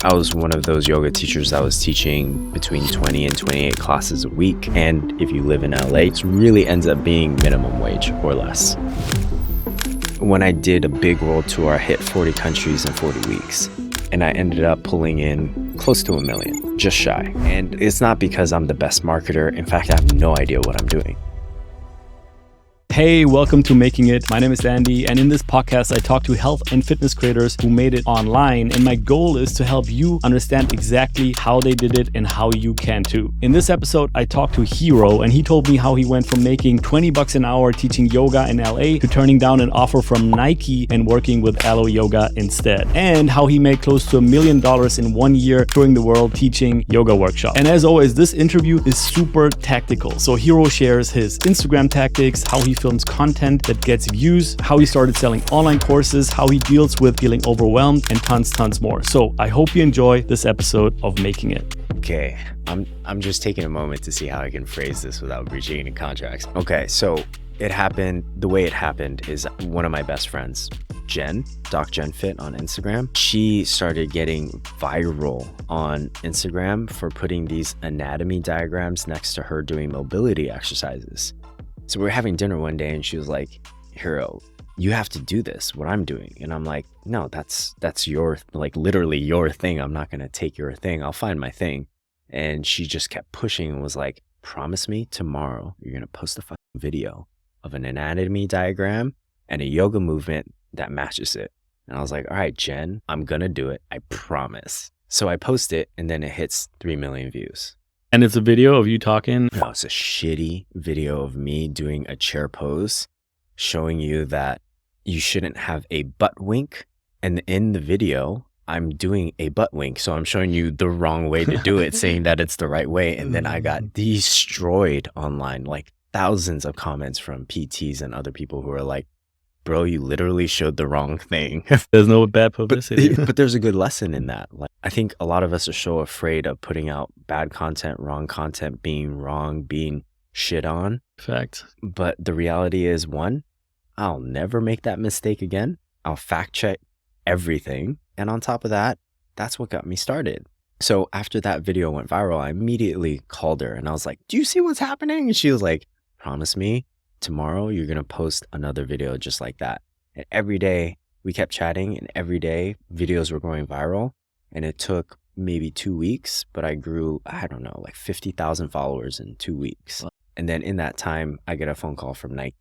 I was one of those yoga teachers that was teaching between 20 and 28 classes a week. And if you live in LA, it really ends up being minimum wage or less. When I did a big world tour, I hit 40 countries in 40 weeks. And I ended up pulling in close to $1 million, just shy. And it's not because I'm the best marketer. In fact, I have no idea what I'm doing. Hey, welcome to Making It. My name is Andy, and in this podcast, I talk to health and fitness creators who made it online, and my goal is to help you understand exactly how they did it and how you can too. In this episode, I talked to Hero, and he told me how he went from making $20 an hour teaching yoga in LA to turning down an offer from Nike and working with Alo Yoga instead, and how he made close to $1 million in 1 year touring the world teaching yoga workshops. And as always, this interview is super tactical. So Hero shares his Instagram tactics, how he films content that gets views, how he started selling online courses, how he deals with feeling overwhelmed, and tons more. So I hope you enjoy this episode of Making It. Okay, I'm just taking a moment to see how I can phrase this without breaching any contracts. Okay, so it happened, the way it happened is one of my best friends, Jen, Doc Jen Fit on Instagram. She started getting viral on Instagram for putting these anatomy diagrams next to her doing mobility exercises. So we were having dinner one day and she was like, Hero, you have to do this, what I'm doing. And I'm like, no, that's your, like literally your thing. I'm not going to take your thing. I'll find my thing. And she just kept pushing and was like, promise me tomorrow you're going to post a fucking video of an anatomy diagram and a yoga movement that matches it. And I was like, all right, Jen, I'm going to do it. I promise. So I post it and then it hits 3 million views. And it's a video of you talking? No, it's a shitty video of me doing a chair pose, showing you that you shouldn't have a butt wink. And in the video, I'm doing a butt wink. So I'm showing you the wrong way to do it, saying that it's the right way. And then I got destroyed online, like thousands of comments from PTs and other people who are like, bro, you literally showed the wrong thing. There's no bad publicity. But there's a good lesson in that. Like, I think a lot of us are so afraid of putting out bad content, wrong content, being wrong, being shit on. Fact. But the reality is, one, I'll never make that mistake again. I'll fact check everything. And on top of that, that's what got me started. So after that video went viral, I immediately called her and I was like, do you see what's happening? And she was like, promise me tomorrow you're going to post another video just like that. And every day we kept chatting and every day videos were going viral. And it took maybe 2 weeks, but I grew, I don't know, like 50,000 followers in 2 weeks. And then in that time, I get a phone call from Nike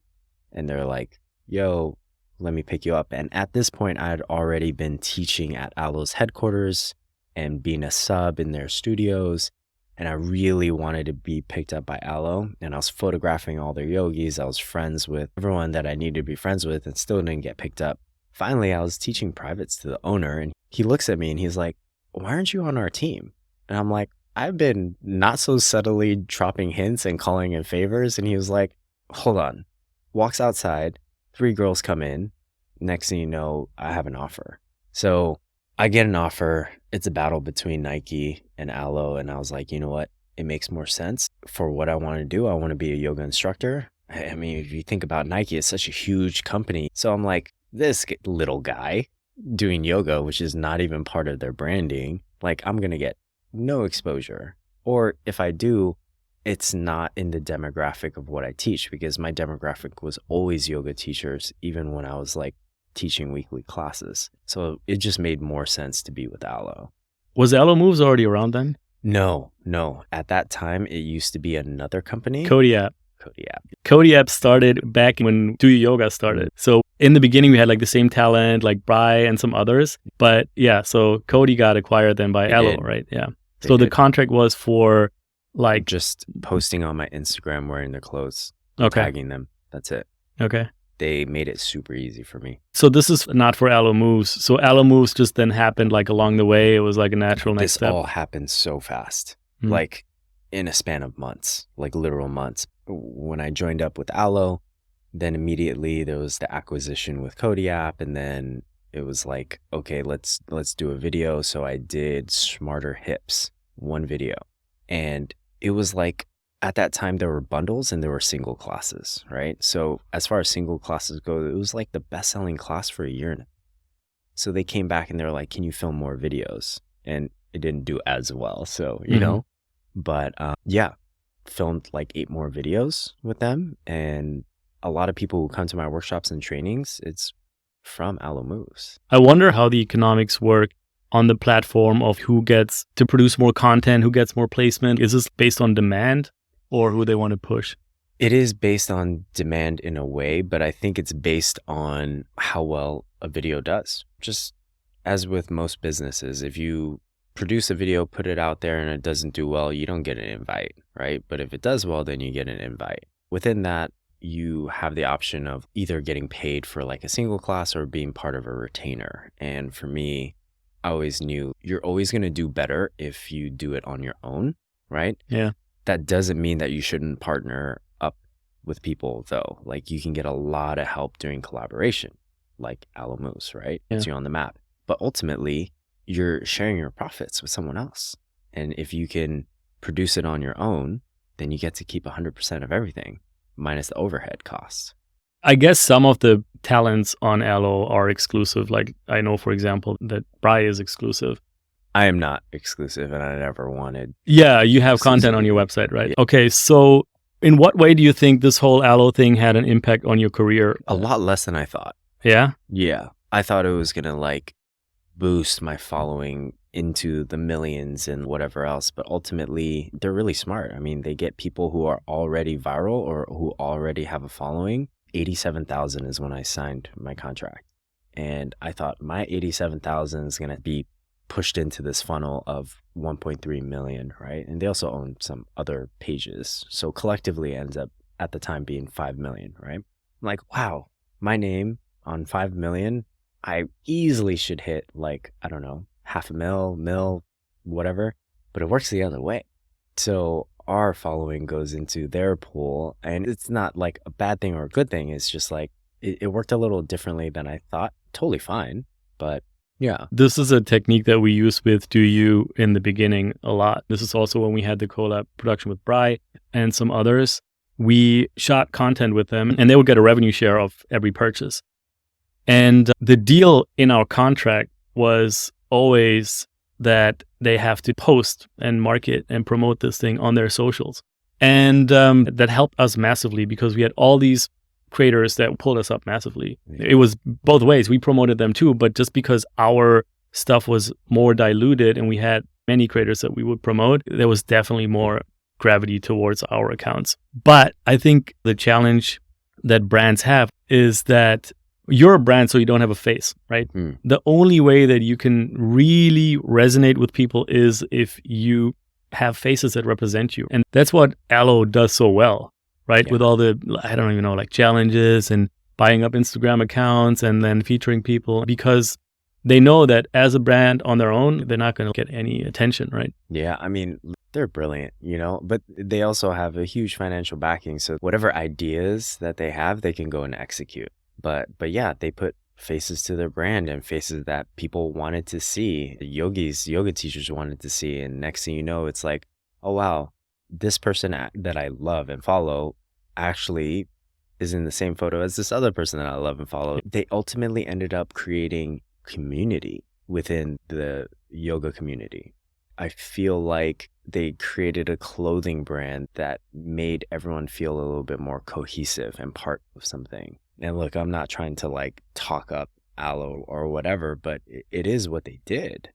and they're like, yo, let me pick you up. And at this point, I had already been teaching at Alo's headquarters and being a sub in their studios. And I really wanted to be picked up by Alo. And I was photographing all their yogis. I was friends with everyone that I needed to be friends with and still didn't get picked up. Finally, I was teaching privates to the owner and he looks at me and he's like, why aren't you on our team? And I'm like, I've been not so subtly dropping hints and calling in favors. And he was like, hold on. Walks outside. 3 girls come in. Next thing you know, I have an offer. So I get an offer. It's a battle between Nike and Alo. And I was like, you know what? It makes more sense for what I want to do. I want to be a yoga instructor. I mean, if you think about Nike, it's such a huge company. So I'm like, this little guy doing yoga, which is not even part of their branding, like I'm going to get no exposure. Or if I do, it's not in the demographic of what I teach because my demographic was always yoga teachers, even when I was like teaching weekly classes. So it just made more sense to be with Alo. Was Alo Moves already around then? No. At that time, it used to be another company. Kodiak. Kodiak started back when Do Your Yoga started. So in the beginning, we had like the same talent, like Bry and some others. But yeah, so Cody got acquired then by Alo, right? Yeah. So the contract was for like just posting on my Instagram wearing their clothes, okay, tagging them. That's it. Okay. They made it super easy for me. So this is not for Alo Moves. So Alo Moves just then happened like along the way. It was like a natural next step. This all happened so fast, like in a span of months, like literal months. When I joined up with Alo, then immediately there was the acquisition with Kodiak, and then it was like, okay, let's do a video. So I did Smarter Hips, one video, and it was like at that time there were bundles and there were single classes, right? So as far as single classes go, it was like the best-selling class for a year now. So they came back and they were like, can you film more videos? and it didn't do as well. So, you know, but yeah, filmed like 8 more videos with them. And a lot of people who come to my workshops and trainings, it's from Alo Moves. I wonder how the economics work on the platform of who gets to produce more content, who gets more placement. Is this based on demand or who they want to push? It is based on demand in a way, but I think it's based on how well a video does. Just as with most businesses, if you produce a video, put it out there and it doesn't do well, you don't get an invite, right? But if it does well, then you get an invite. Within that, you have the option of either getting paid for like a single class or being part of a retainer. And for me, I always knew you're always going to do better if you do it on your own, right? Yeah. That doesn't mean that you shouldn't partner up with people though. Like you can get a lot of help doing collaboration, like Alo Moves, right? Yeah. It's you on the map. But ultimately, you're sharing your profits with someone else. And if you can produce it on your own, then you get to keep 100% of everything, minus the overhead costs. I guess some of the talents on Alo are exclusive. Like I know, for example, that Bry is exclusive. I am not exclusive and I never wanted. Yeah, you have content on your website, right? Yeah. Okay, so in what way do you think this whole Alo thing had an impact on your career? A lot less than I thought. Yeah? Yeah. I thought it was going to like boost my following into the millions and whatever else. But ultimately, they're really smart. I mean, they get people who are already viral or who already have a following. 87,000 is when I signed my contract. And I thought my 87,000 is going to be pushed into this funnel of 1.3 million, right? And they also own some other pages. So collectively ends up at the time being 5 million, right? I'm like, wow, my name on 5 million, I easily should hit like, I don't know, half a mil, whatever, but it works the other way. So our following goes into their pool and it's not like a bad thing or a good thing. It's just like, it worked a little differently than I thought. Totally fine, but yeah. This is a technique that we use with Do You in the beginning a lot. This is also when we had the collab production with Bry and some others. We shot content with them and they would get a revenue share of every purchase. And the deal in our contract was always that they have to post and market and promote this thing on their socials. And that helped us massively because we had all these creators that pulled us up massively. It was both ways. We promoted them too, but just because our stuff was more diluted and we had many creators that we would promote, there was definitely more gravity towards our accounts. But I think the challenge that brands have is that you're a brand, so you don't have a face, right? The only way that you can really resonate with people is if you have faces that represent you. And that's what Alo does so well. Right? Yeah. With all the, I don't even know, like challenges and buying up Instagram accounts and then featuring people because they know that as a brand on their own, they're not going to get any attention, right? Yeah. I mean, they're brilliant, you know, but they also have a huge financial backing. So whatever ideas that they have, they can go and execute. But yeah, they put faces to their brand and faces that people wanted to see. Yoga teachers wanted to see. And next thing you know, it's like, oh, wow. This person that I love and follow actually is in the same photo as this other person that I love and follow. They ultimately ended up creating community within the yoga community. I feel like they created a clothing brand that made everyone feel a little bit more cohesive and part of something. And look, I'm not trying to like talk up Alo or whatever, but it is what they did.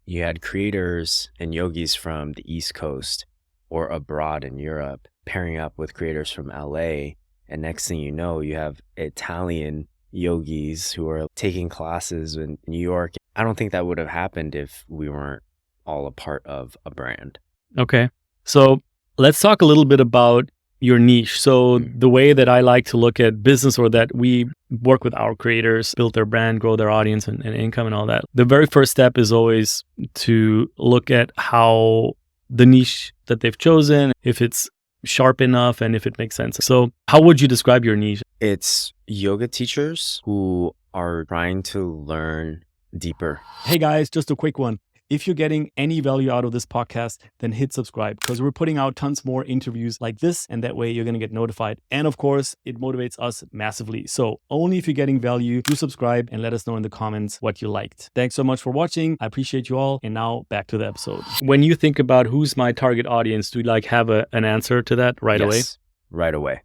You had creators and yogis from the East Coast or abroad in Europe pairing up with creators from LA. And next thing you know, you have Italian yogis who are taking classes in New York. I don't think that would have happened if we weren't all a part of a brand. Okay. So let's talk a little bit about your niche. So the way that I like to look at business or that we work with our creators, build their brand, grow their audience and income and all that. The very first step is always to look at how the niche that they've chosen, if it's sharp enough and if it makes sense. So how would you describe your niche? It's yoga teachers who are trying to learn deeper. Hey guys, just a quick one. If you're getting any value out of this podcast, then hit subscribe because we're putting out tons more interviews like this, and that way you're going to get notified. And of course, it motivates us massively. So only if you're getting value, do subscribe and let us know in the comments what you liked. Thanks so much for watching. I appreciate you all. And now back to the episode. When you think about who's my target audience, do you have an answer to that right away? Yes, right away.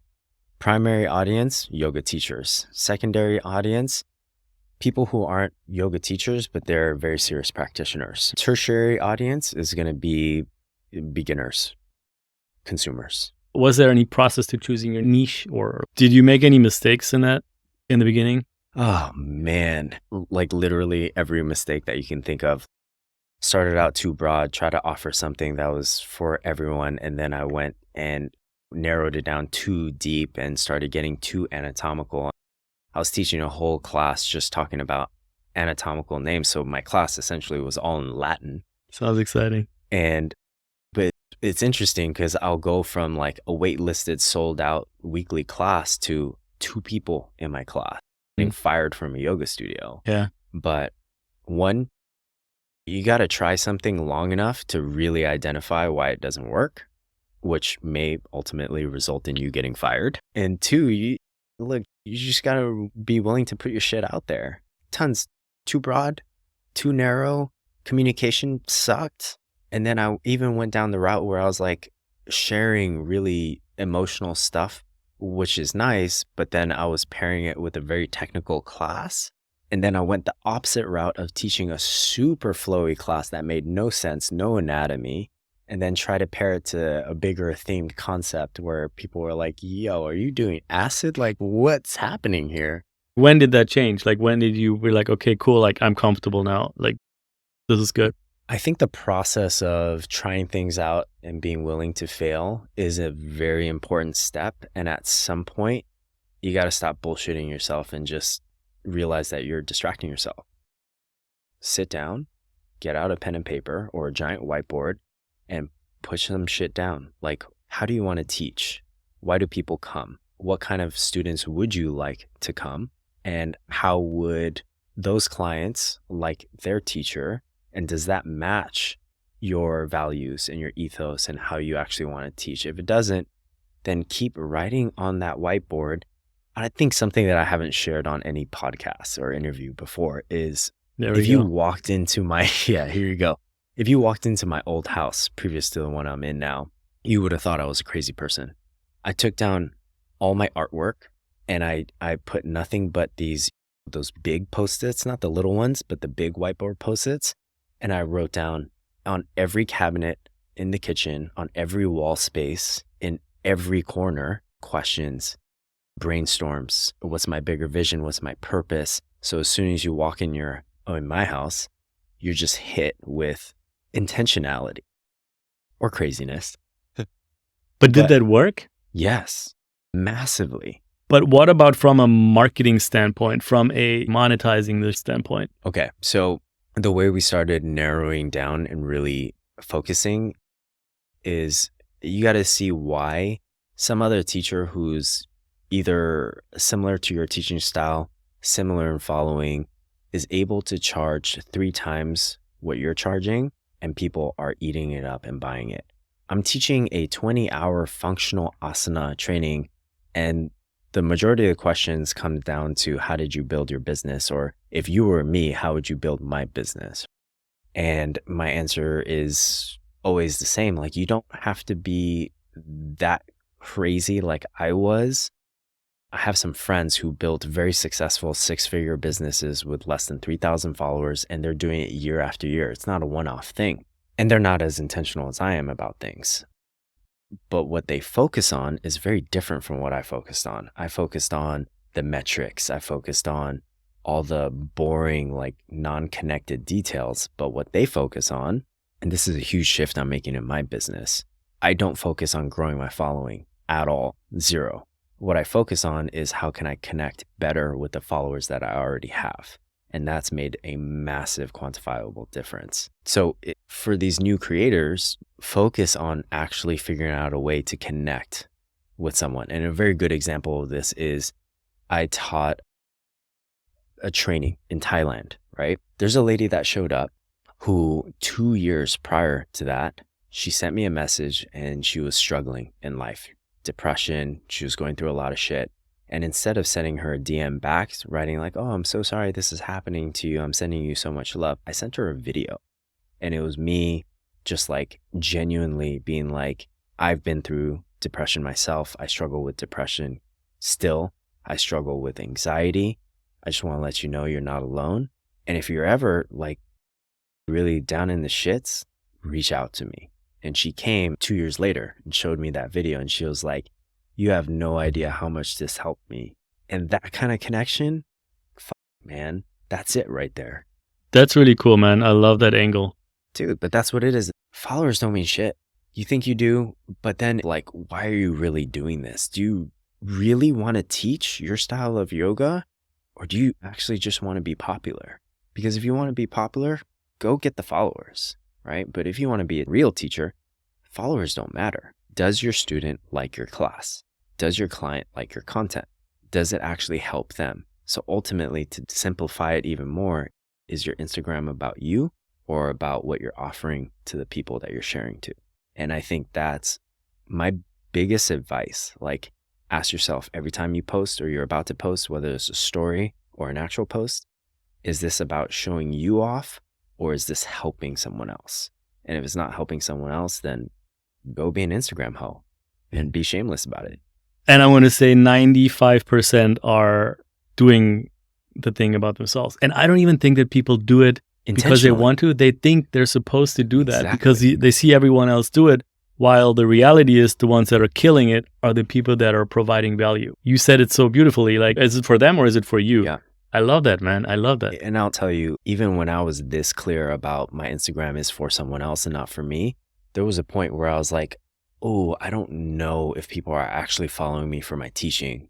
Primary audience, yoga teachers. Secondary audience, people who aren't yoga teachers, but they're very serious practitioners. Tertiary audience is going to be beginners, consumers. Was there any process to choosing your niche, or did you make any mistakes in that in the beginning? Oh man, like literally every mistake that you can think of. Started out too broad, tried to offer something that was for everyone, and then I went and narrowed it down too deep and started getting too anatomical. I was teaching a whole class just talking about anatomical names, so my class essentially was all in Latin. Sounds exciting. But it's interesting because I'll go from like a waitlisted, sold out weekly class to 2 people in my class getting fired from a yoga studio. Yeah. But one, you got to try something long enough to really identify why it doesn't work, which may ultimately result in you getting fired. And 2, you just got to be willing to put your shit out there. Tons too broad, too narrow, communication sucked. And then I even went down the route where I was like sharing really emotional stuff, which is nice, but then I was pairing it with a very technical class. And then I went the opposite route of teaching a super flowy class that made no sense, no anatomy, and then try to pair it to a bigger themed concept where people were like, yo, are you doing acid? Like, what's happening here? When did that change? Like, when did you be like, okay, cool, like I'm comfortable now, like this is good? I think the process of trying things out and being willing to fail is a very important step. And at some point, you got to stop bullshitting yourself and just realize that you're distracting yourself. Sit down, get out a pen and paper or a giant whiteboard and put some shit down. Like, how do you want to teach? Why do people come? What kind of students would you like to come? And how would those clients like their teacher? And does that match your values and your ethos and how you actually want to teach? If it doesn't, then keep writing on that whiteboard. I think something that I haven't shared on any podcast or interview before is if you walked into my, here you go. If you walked into my old house previous to the one I'm in now, you would have thought I was a crazy person. I took down all my artwork and I put nothing but those big Post-its, not the little ones, but the big whiteboard Post-its. And I wrote down on every cabinet in the kitchen, on every wall space, in every corner, questions, brainstorms. What's my bigger vision? What's my purpose? So as soon as you walk in my house, you're just hit with intentionality or craziness. But did that work? Yes, massively. But what about from a marketing standpoint, from a monetizing this standpoint? Okay, so the way we started narrowing down and really focusing is you got to see why some other teacher who's either similar to your teaching style, similar in following, is able to charge 3 times what you're charging and people are eating it up and buying it. I'm teaching a 20-hour functional asana training, and the majority of the questions come down to how did you build your business? Or if you were me, how would you build my business? And my answer is always the same. Like, you don't have to be that crazy like I was. I have some friends who built very successful 6-figure businesses with less than 3,000 followers, and they're doing it year after year. It's not a one-off thing. And they're not as intentional as I am about things. But what they focus on is very different from what I focused on. I focused on the metrics. I focused on all the boring, like non-connected details. But what they focus on, and this is a huge shift I'm making in my business, I don't focus on growing my following at all. 0. What I focus on is how can I connect better with the followers that I already have. And that's made a massive quantifiable difference. So for these new creators, focus on actually figuring out a way to connect with someone. And a very good example of this is I taught a training in Thailand, right? There's a lady that showed up who 2 years prior to that, she sent me a message and she was struggling in life. Depression, she was going through a lot of shit. And instead of sending her a DM back, writing like, oh, I'm so sorry this is happening to you, I'm sending you so much love, I sent her a video. And it was me just like genuinely being like, I've been through depression myself. I struggle with depression still. I struggle with anxiety. I just want to let you know you're not alone. And if you're ever like really down in the shits, reach out to me. And she came 2 years later and showed me that video. And she was like, you have no idea how much this helped me. And that kind of connection, man, that's it right there. That's really cool, man. I love that angle. Dude, but that's what it is. Followers don't mean shit. You think you do, but then like, why are you really doing this? Do you really want to teach your style of yoga? Or do you actually just want to be popular? Because if you want to be popular, go get the followers, right? But if you want to be a real teacher, followers don't matter. Does your student like your class? Does your client like your content? Does it actually help them? So ultimately, to simplify it even more, is your Instagram about you or about what you're offering to the people that you're sharing to? And I think that's my biggest advice. Like, ask yourself every time you post or you're about to post, whether it's a story or an actual post, is this about showing you off or is this helping someone else? And if it's not helping someone else, then go be an Instagram hoe and be shameless about it. And I want to say 95% are doing the thing about themselves. And I don't even think that people do it because they want to. They think they're supposed to do that because they see everyone else do it. While the reality is the ones that are killing it are the people that are providing value. You said it so beautifully. Like, is it for them or is it for you? Yeah. I love that, man. I love that. And I'll tell you, even when I was this clear about my Instagram is for someone else and not for me, there was a point where I was like, oh, I don't know if people are actually following me for my teaching.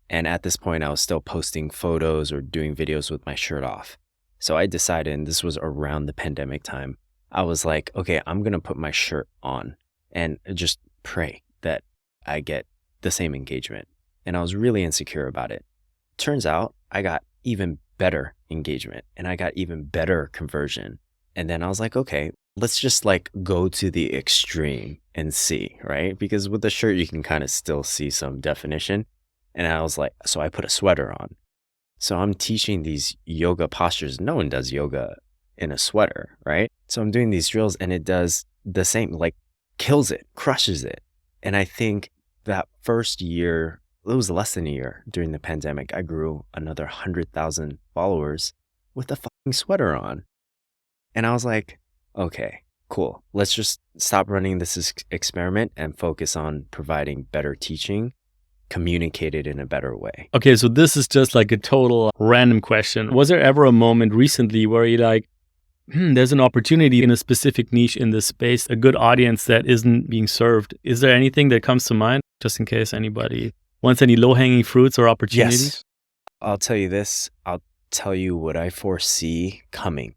And at this point, I was still posting photos or doing videos with my shirt off. So I decided, and this was around the pandemic time, I was like, okay, I'm going to put my shirt on and just pray that I get the same engagement. And I was really insecure about it. Turns out I got even better engagement and I got even better conversion. And then I was like, okay, let's just like go to the extreme and see, right? Because with the shirt, you can kind of still see some definition. And I was like, so I put a sweater on. So I'm teaching these yoga postures. No one does yoga in a sweater, right? So I'm doing these drills and it does the same, like kills it, crushes it. And I think that first year, it was less than a year during the pandemic, I grew another 100,000 followers with a fucking sweater on. And I was like, okay, cool. Let's just stop running this experiment and focus on providing better teaching, communicated in a better way. Okay, so this is just like a total random question. Was there ever a moment recently where you're like, there's an opportunity in a specific niche in this space, a good audience that isn't being served? Is there anything that comes to mind, just in case anybody wants any low-hanging fruits or opportunities? Yes. I'll tell you this. I'll tell you what I foresee coming.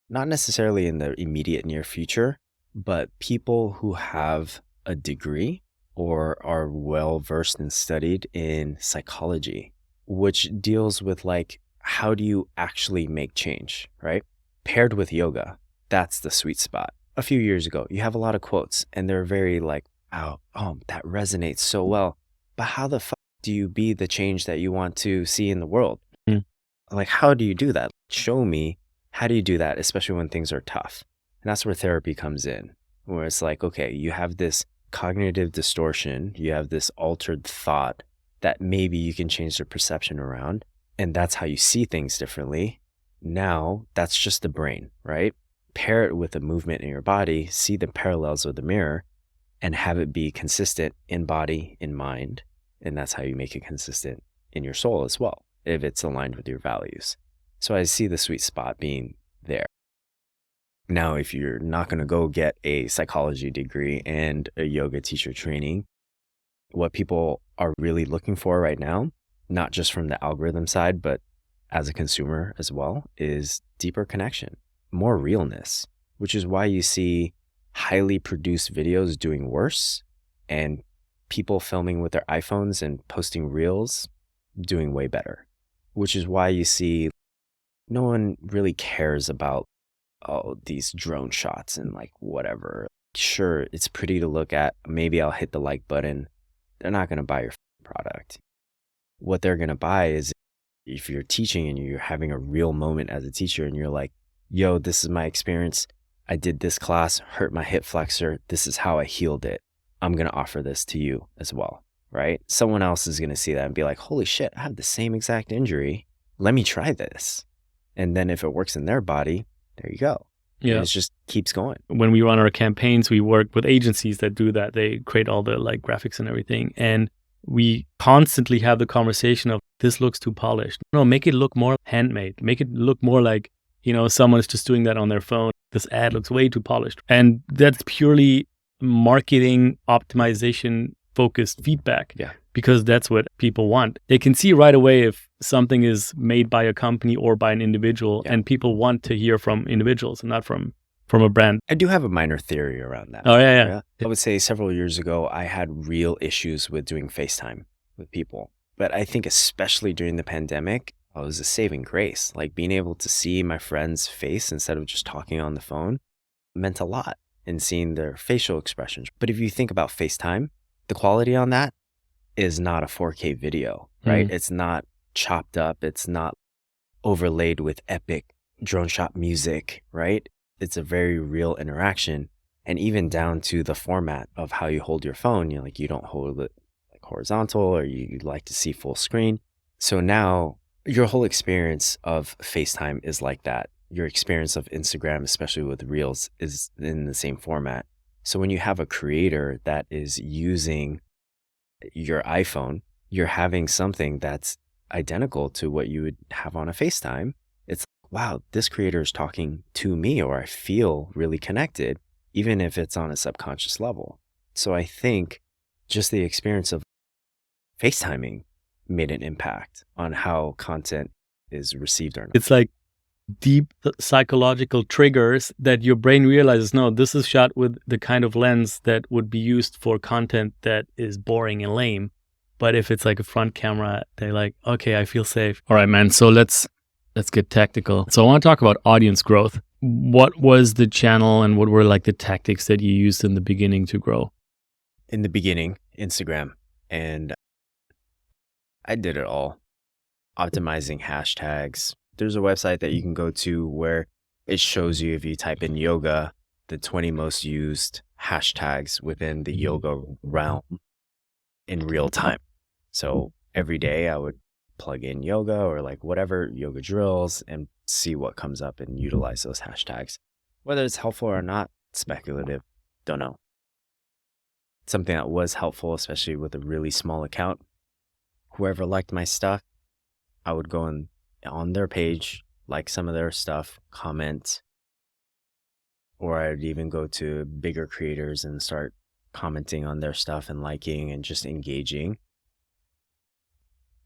Not necessarily in the immediate near future, but people who have a degree or are well-versed and studied in psychology, which deals with like, how do you actually make change, right? Paired with yoga, that's the sweet spot. A few years ago, you have a lot of quotes and they're very like, oh, that resonates so well. But how the fuck do you be the change that you want to see in the world? Like, how do you do that? Show me, how do you do that, especially when things are tough? And that's where therapy comes in, where it's like, okay, you have this cognitive distortion, you have this altered thought that maybe you can change the perception around, and that's how you see things differently. Now, that's just the brain, right? Pair it with a movement in your body, see the parallels of the mirror, and have it be consistent in body, in mind. And that's how you make it consistent in your soul as well, if it's aligned with your values. So I see the sweet spot being there. Now, if you're not going to go get a psychology degree and a yoga teacher training, what people are really looking for right now, not just from the algorithm side, but as a consumer as well, is deeper connection, more realness, which is why you see highly produced videos doing worse and people filming with their iPhones and posting reels doing way better, which is why you see no one really cares about oh, these drone shots and like whatever. Sure, it's pretty to look at. Maybe I'll hit the like button. They're not going to buy your product. What they're going to buy is if you're teaching and you're having a real moment as a teacher and you're like, yo, this is my experience. I did this class, hurt my hip flexor. This is how I healed it. I'm going to offer this to you as well, right? Someone else is going to see that and be like, holy shit, I have the same exact injury. Let me try this. And then if it works in their body, there you go. Yeah. And it just keeps going. When we run our campaigns, we work with agencies that do that. They create all the like graphics and everything. And we constantly have the conversation of this looks too polished. No, make it look more handmade. Make it look more like, someone's just doing that on their phone. This ad looks way too polished. And that's purely marketing optimization focused feedback. Yeah. Because that's what people want. They can see right away if something is made by a company or by an individual, and people want to hear from individuals and not from a brand. I do have a minor theory around that. Oh, yeah. I would say several years ago, I had real issues with doing FaceTime with people. But I think especially during the pandemic, it was a saving grace. Like being able to see my friend's face instead of just talking on the phone meant a lot, and seeing their facial expressions. But if you think about FaceTime, the quality on that is not a 4K video, right? It's not chopped up. It's not overlaid with epic drone shot music, right? It's a very real interaction. And even down to the format of how you hold your phone, you don't hold it like horizontal, or you like to see full screen. So now your whole experience of FaceTime is like that. Your experience of Instagram, especially with Reels, is in the same format. So when you have a creator that is using your iPhone, you're having something that's identical to what you would have on a FaceTime. It's wow, this creator is talking to me, or I feel really connected, even if it's on a subconscious level. So I think just the experience of FaceTiming made an impact on how content is received or not. It's like deep psychological triggers that your brain realizes, no, this is shot with the kind of lens that would be used for content that is boring and lame. But if it's like a front camera, they're like, okay, I feel safe. All right, man. So let's get tactical. So I want to talk about audience growth. What was the channel and what were like the tactics that you used in the beginning to grow? In the beginning, Instagram. And I did it all. Optimizing hashtags. There's a website that you can go to where it shows you, if you type in yoga, the 20 most used hashtags within the yoga realm in real time. So every day I would plug in yoga or like whatever yoga drills and see what comes up and utilize those hashtags. Whether it's helpful or not, speculative, don't know. Something that was helpful, especially with a really small account, whoever liked my stuff, I would go on their page, like some of their stuff, comment, or I'd even go to bigger creators and start commenting on their stuff and liking and just engaging.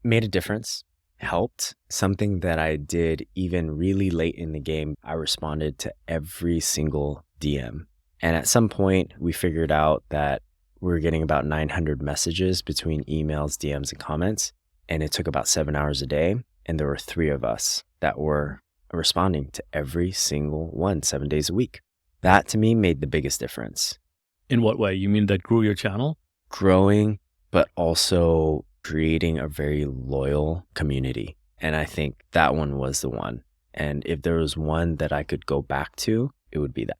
Made a difference, helped. Something that I did even really late in the game, I responded to every single DM. And at some point, we figured out that we were getting about 900 messages between emails, DMs, and comments. And it took about 7 hours a day. And there were 3 of us that were responding to every single one, 7 days a week. That to me made the biggest difference. In what way? You mean that grew your channel? Growing, but also creating a very loyal community. And I think that one was the one. And if there was one that I could go back to, it would be that.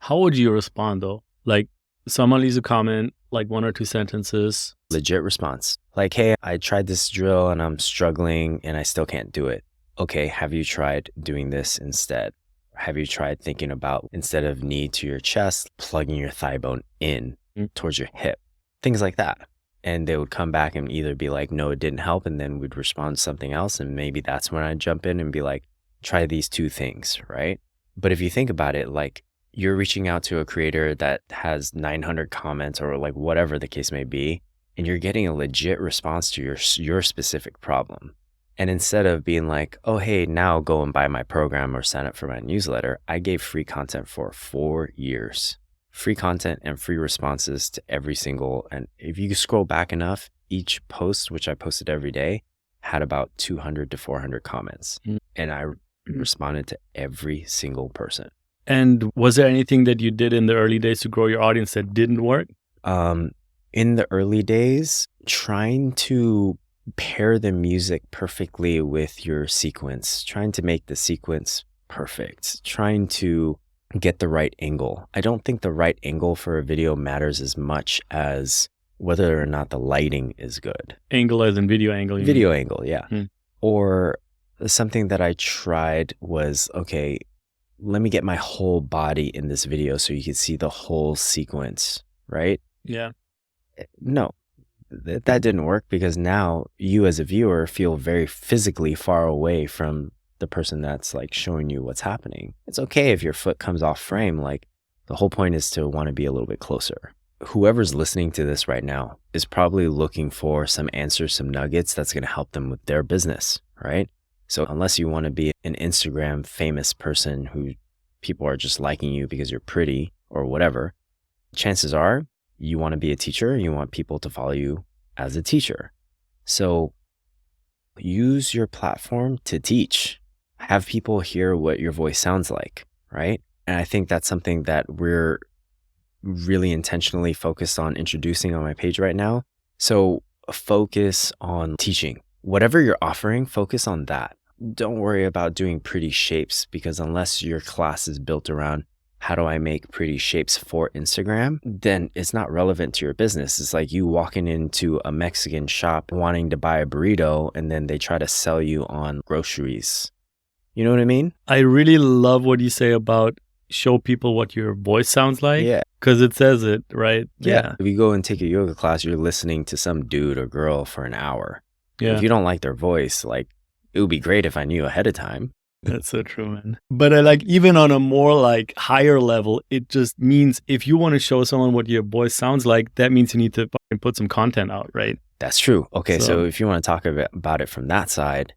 How would you respond though? Like someone leaves a comment, like 1 or 2 sentences. Legit response. Like, hey, I tried this drill and I'm struggling and I still can't do it. Okay, have you tried doing this instead? Have you tried thinking about, instead of knee to your chest, plugging your thigh bone in towards your hip? Things like that. And they would come back and either be like, no, it didn't help. And then we'd respond to something else. And maybe that's when I'd jump in and be like, try these 2 things, right? But if you think about it, like you're reaching out to a creator that has 900 comments or like whatever the case may be, and you're getting a legit response to your specific problem. And instead of being like, oh, hey, now go and buy my program or sign up for my newsletter, I gave free content for 4 years. Free content and free responses to every single, and if you scroll back enough, each post, which I posted every day, had about 200 to 400 comments. And I responded to every single person. And was there anything that you did in the early days to grow your audience that didn't work? In the early days, trying to pair the music perfectly with your sequence, trying to make the sequence perfect, trying to get the right angle. I don't think the right angle for a video matters as much as whether or not the lighting is good. Angle as in video angle? Video angle, yeah. Or something that I tried was, okay, let me get my whole body in this video so you can see the whole sequence, right? Yeah. No, that didn't work, because now you as a viewer feel very physically far away from the person that's like showing you what's happening. It's okay if your foot comes off frame. Like, the whole point is to want to be a little bit closer. Whoever's listening to this right now is probably looking for some answers, some nuggets that's going to help them with their business, right? So unless you want to be an Instagram famous person who people are just liking you because you're pretty or whatever, chances are you want to be a teacher. You want people to follow you as a teacher. So use your platform to teach. Have people hear what your voice sounds like, right? And I think that's something that we're really intentionally focused on introducing on my page right now. So focus on teaching. Whatever you're offering, focus on that. Don't worry about doing pretty shapes, because unless your class is built around how do I make pretty shapes for Instagram, then it's not relevant to your business. It's like you walking into a Mexican shop wanting to buy a burrito, and then they try to sell you on groceries. You know what I mean? I really love what you say about show people what your voice sounds like. Yeah. Because it says it, right? Yeah. If you go and take a yoga class, you're listening to some dude or girl for an hour. Yeah. If you don't like their voice, like, it would be great if I knew ahead of time. That's so true, man. But even on a more like higher level, it just means if you want to show someone what your voice sounds like, that means you need to fucking put some content out, right? That's true. Okay, so if you want to talk about it from that side,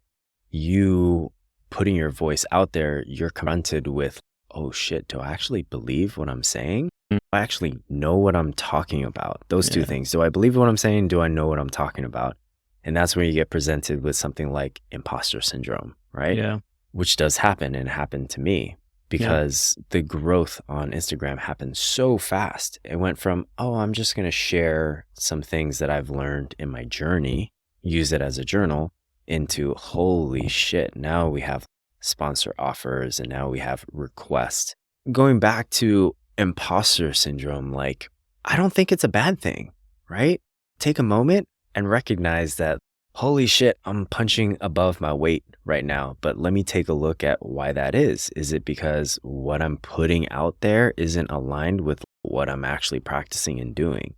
you putting your voice out there, you're confronted with, oh shit, do I actually believe what I'm saying? Do I actually know what I'm talking about? Those two things. Do I believe what I'm saying? Do I know what I'm talking about? And that's when you get presented with something like imposter syndrome, right? Yeah. Which does happen, and happened to me, because the growth on Instagram happened so fast. It went from, oh, I'm just going to share some things that I've learned in my journey, use it as a journal, into holy shit, now we have sponsor offers, and now we have requests. Going back to imposter syndrome, like, I don't think it's a bad thing, right? Take a moment and recognize that, holy shit, I'm punching above my weight right now, but let me take a look at why that is. Is it because what I'm putting out there isn't aligned with what I'm actually practicing and doing?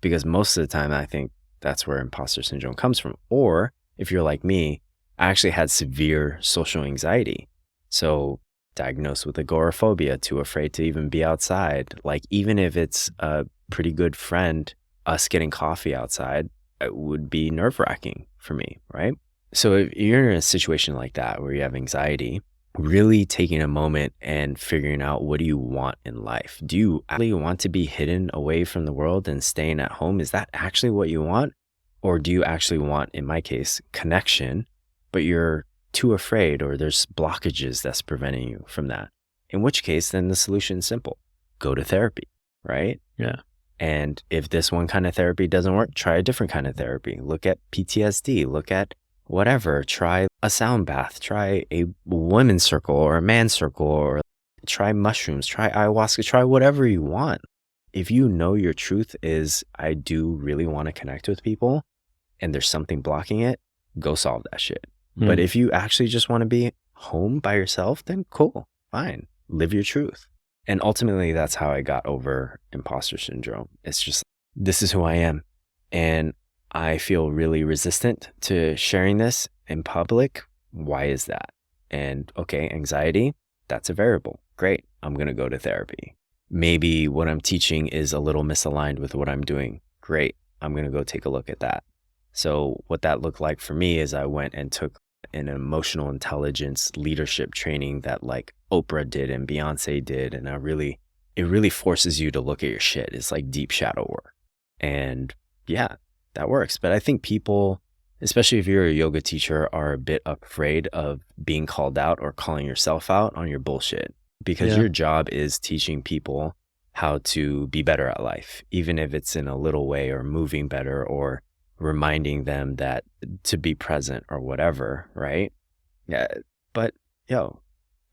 Because most of the time, I think that's where imposter syndrome comes from. Or if you're like me, I actually had severe social anxiety. So diagnosed with agoraphobia, too afraid to even be outside. Like, even if it's a pretty good friend, us getting coffee outside, it would be nerve-wracking for me, right? So if you're in a situation like that where you have anxiety, really taking a moment and figuring out, what do you want in life? Do you actually want to be hidden away from the world and staying at home? Is that actually what you want? Or do you actually want, in my case, connection, but you're too afraid, or there's blockages that's preventing you from that? In which case, then the solution is simple. Go to therapy, right? Yeah. And if this one kind of therapy doesn't work, try a different kind of therapy. Look at PTSD, look at whatever, try a sound bath, try a women's circle or a man's circle, or try mushrooms, try ayahuasca, try whatever you want. If you know your truth is, I do really want to connect with people, and there's something blocking it, go solve that shit. But if you actually just want to be home by yourself, then cool, fine, live your truth. And ultimately, that's how I got over imposter syndrome. It's just, this is who I am. And I feel really resistant to sharing this in public. Why is that? And okay, anxiety, that's a variable. Great, I'm going to go to therapy. Maybe what I'm teaching is a little misaligned with what I'm doing. Great, I'm going to go take a look at that. So what that looked like for me is I went and took an emotional intelligence leadership training that like Oprah did and Beyonce did. And it really forces you to look at your shit. It's like deep shadow work. And yeah, that works. But I think people, especially if you're a yoga teacher, are a bit afraid of being called out or calling yourself out on your bullshit. because Yeah. your job is teaching people how to be better at life, even if it's in a little way or moving better or reminding them that to be present or whatever, right? Yeah. But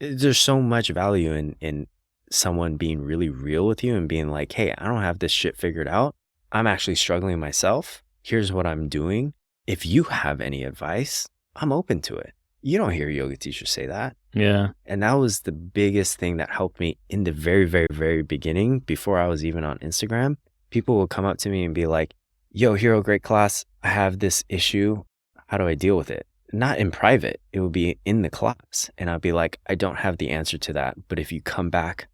there's so much value in someone being really real with you and being like, hey, I don't have this shit figured out. I'm actually struggling myself. Here's what I'm doing. If you have any advice, I'm open to it. You don't hear yoga teachers say that. Yeah. And that was the biggest thing that helped me in the very, very, very beginning, before I was even on Instagram. People will come up to me and be like, yo, Hero, great class. I have this issue. How do I deal with it? Not in private. It would be in the class. And I'd be like, I don't have the answer to that. But if you come back,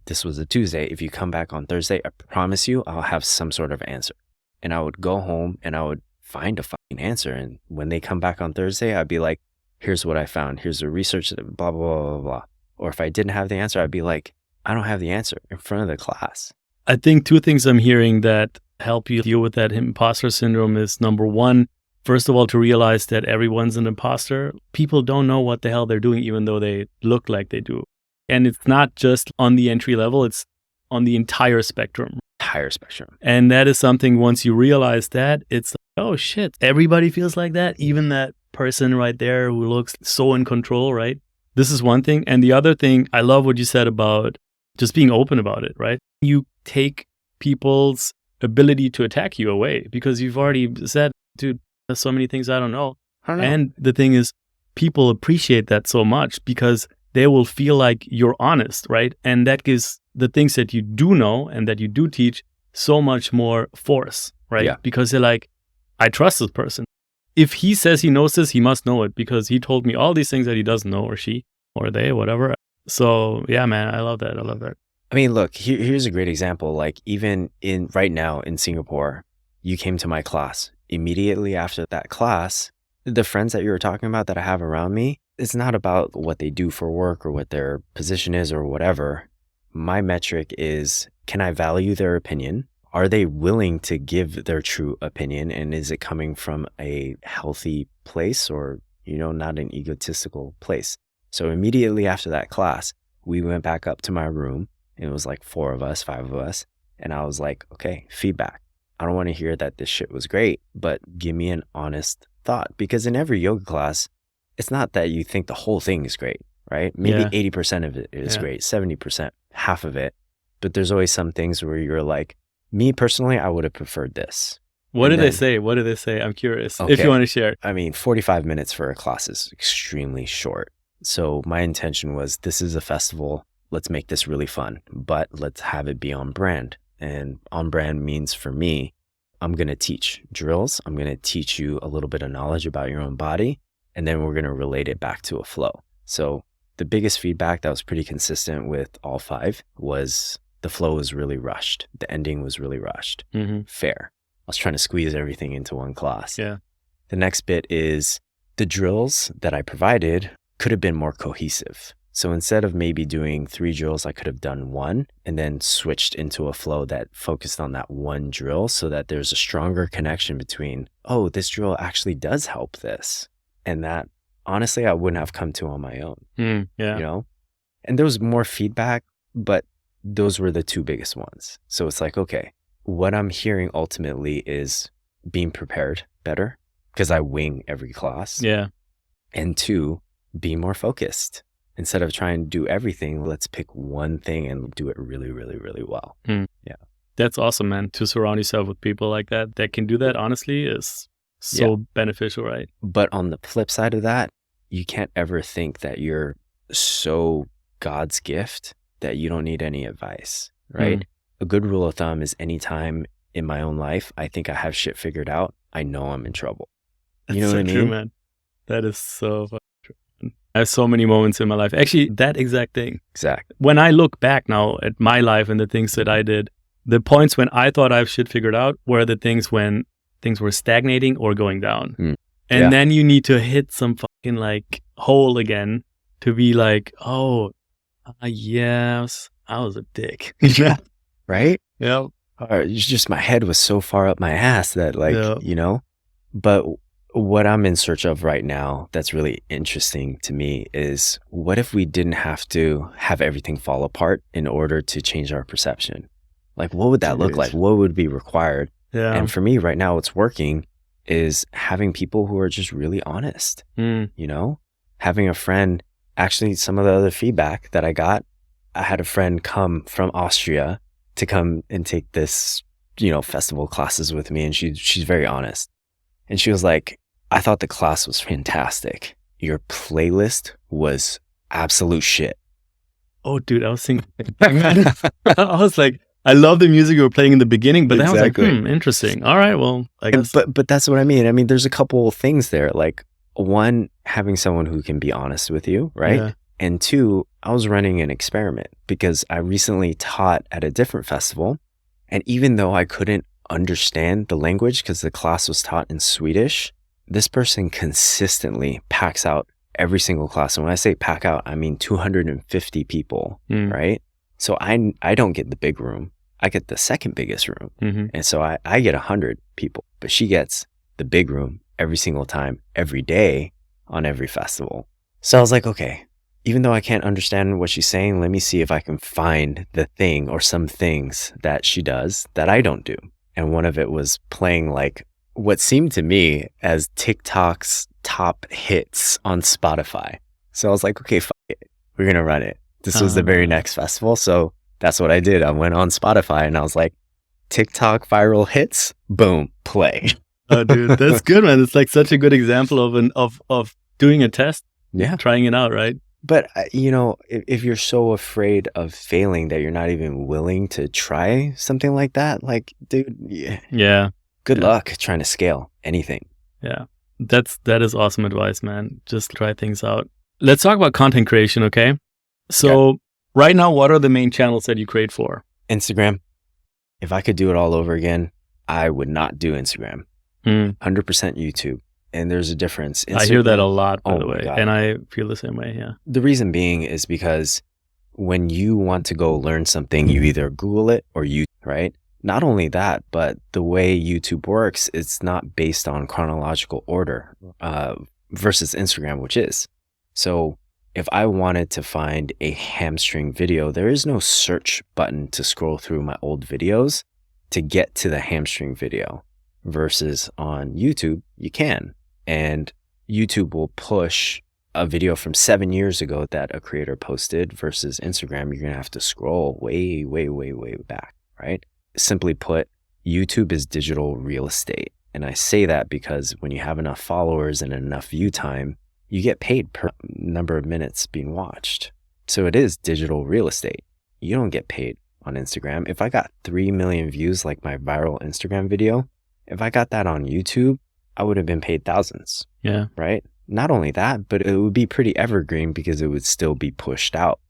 this was a Tuesday. If you come back on Thursday, I promise you I'll have some sort of answer. And I would go home and I would find a fucking answer. And when they come back on Thursday, I'd be like, here's what I found. Here's the research, blah, blah, blah, blah, blah. Or if I didn't have the answer, I'd be like, I don't have the answer in front of the class. I think two things I'm hearing that help you deal with that imposter syndrome is, number one, first of all, to realize that everyone's an imposter. People don't know what the hell they're doing, even though they look like they do. And it's not just on the entry level, it's on the entire spectrum. And that is something, once you realize that, it's like, oh shit, everybody feels like that. Even that person right there who looks so in control, right? This is one thing. And the other thing, I love what you said about just being open about it, right? You take people's ability to attack you away because you've already said, dude, there's so many things I don't know. And the thing is, people appreciate that so much because they will feel like you're honest, right? And that gives the things that you do know and that you do teach so much more force, right? Yeah. Because they're like, I trust this person. If he says he knows this, he must know it because he told me all these things that he doesn't know, or she, or they, whatever. So yeah, man, I love that. I love that. I mean, look, here's a great example. Like even right now in Singapore, you came to my class. Immediately after that class, the friends that you were talking about that I have around me, it's not about what they do for work or what their position is or whatever. My metric is, can I value their opinion? Are they willing to give their true opinion? And is it coming from a healthy place or, not an egotistical place? So immediately after that class, we went back up to my room. It was like 4 of us, 5 of us. And I was like, okay, feedback. I don't want to hear that this shit was great, but give me an honest thought. Because in every yoga class, it's not that you think the whole thing is great, right? Maybe 80% of it is great, 70%, half of it. But there's always some things where you're like, me personally, I would have preferred this. What did they say? What did they say? I'm curious if you want to share. I mean, 45 minutes for a class is extremely short. So my intention was, this is a festival. Let's make this really fun, but let's have it be on brand. And on brand means for me, I'm going to teach drills. I'm going to teach you a little bit of knowledge about your own body. And then we're going to relate it back to a flow. So the biggest feedback that was pretty consistent with all 5 was the flow was really rushed. The ending was really rushed. Mm-hmm. Fair. I was trying to squeeze everything into one class. Yeah. The next bit is the drills that I provided could have been more cohesive. So instead of maybe doing 3 drills, I could have done 1 and then switched into a flow that focused on that 1 drill so that there's a stronger connection between, oh, this drill actually does help this. And that, honestly, I wouldn't have come to on my own. Yeah. And there was more feedback, but those were the 2 biggest ones. So it's like, okay, what I'm hearing ultimately is being prepared better because I wing every class. Yeah. And 2, be more focused. Instead of trying to do everything, let's pick one thing and do it really, really, really well. Yeah. That's awesome, man. To surround yourself with people like that can do that, honestly, is so beneficial, right? But on the flip side of that, you can't ever think that you're so God's gift that you don't need any advice, right? A good rule of thumb is anytime in my own life I think I have shit figured out, I know I'm in trouble. That's what I mean? True, man. That is so fucking true. I have so many moments in my life. Actually, that exact thing. Exactly. When I look back now at my life and the things that I did, the points when I thought I have shit figured out were the things when things were stagnating or going down. And then you need to hit some fucking like hole again to be like, oh, yes, I was a dick. Right? Yeah. It's just my head was so far up my ass that but what I'm in search of right now that's really interesting to me is, what if we didn't have to have everything fall apart in order to change our perception? Like, what would that look like? What would be required? Yeah. And for me right now, what's working is having people who are just really honest, you know, having a friend. Actually, some of the other feedback that I got, I had a friend come from Austria to come and take this, you know, festival classes with me. And she's very honest. And she was like, I thought the class was fantastic. Your playlist was absolute shit. Oh, dude, I was thinking, I was like, I love the music you were playing in the beginning, but then I was like, interesting. All right, well, I guess. But that's what I mean. I mean, there's a couple of things there. Like, one, having someone who can be honest with you, right? Yeah. And two, I was running an experiment because I recently taught at a different festival. And even though I couldn't understand the language because the class was taught in Swedish, this person consistently packs out every single class. And when I say pack out, I mean 250 people, right? So I don't get the big room. I get the second biggest room. And so I get 100 people, but she gets the big room every single time, every day on every festival. So I was like, okay, even though I can't understand what she's saying, let me see if I can find the thing or some things that she does that I don't do. And one of it was playing like what seemed to me as TikTok's top hits on Spotify. So I was like, okay, fuck it. We're going to run it. This was the very next festival. So that's what I did. I went on Spotify and I was like, TikTok viral hits, boom, play. Oh, dude, that's good, man. It's like such a good example of doing a test. Yeah. Trying it out, right? But, you know, if you're so afraid of failing that you're not even willing to try something like that, like, dude, yeah. Good luck trying to scale anything. Yeah. That is awesome advice, man. Just try things out. Let's talk about content creation, okay? So right now, what are the main channels that you create for? Instagram. If I could do it all over again, I would not do Instagram. 100% YouTube. And there's a difference. I hear that a lot, by the way. And I feel the same way, yeah. The reason being is because when you want to go learn something, you either Google it or you, right? Not only that, but the way YouTube works, it's not based on chronological order versus Instagram, which is. So if I wanted to find a hamstring video, there is no search button to scroll through my old videos to get to the hamstring video. Versus on YouTube, you can. And YouTube will push a video from 7 years ago that a creator posted versus Instagram. You're going to have to scroll way, way, way, way back, right? Simply put, YouTube is digital real estate. And I say that because when you have enough followers and enough view time, you get paid per number of minutes being watched. So it is digital real estate. You don't get paid on Instagram. If I got 3 million views like my viral Instagram video, if I got that on YouTube, I would have been paid thousands. Yeah. Right? Not only that, but it would be pretty evergreen because it would still be pushed out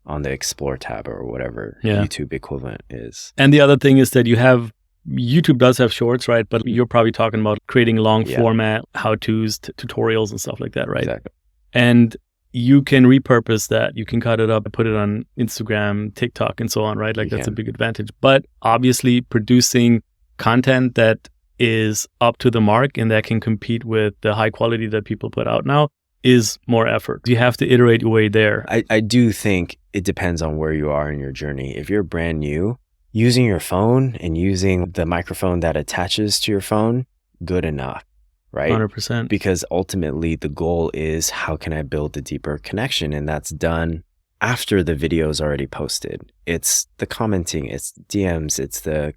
on the Explore tab or whatever YouTube equivalent is. And the other thing is that YouTube does have shorts, right? But you're probably talking about creating long format how-tos, tutorials and stuff like that, right? Exactly. And you can repurpose that. You can cut it up and put it on Instagram, TikTok, and so on, right? Like that's a big advantage. But obviously producing content that is up to the mark and that can compete with the high quality that people put out now is more effort. You have to iterate your way there. I do think it depends on where you are in your journey. If you're brand new, using your phone and using the microphone that attaches to your phone, good enough, right? 100%. Because ultimately the goal is, how can I build a deeper connection? And that's done after the video is already posted. It's the commenting, it's DMs, it's the,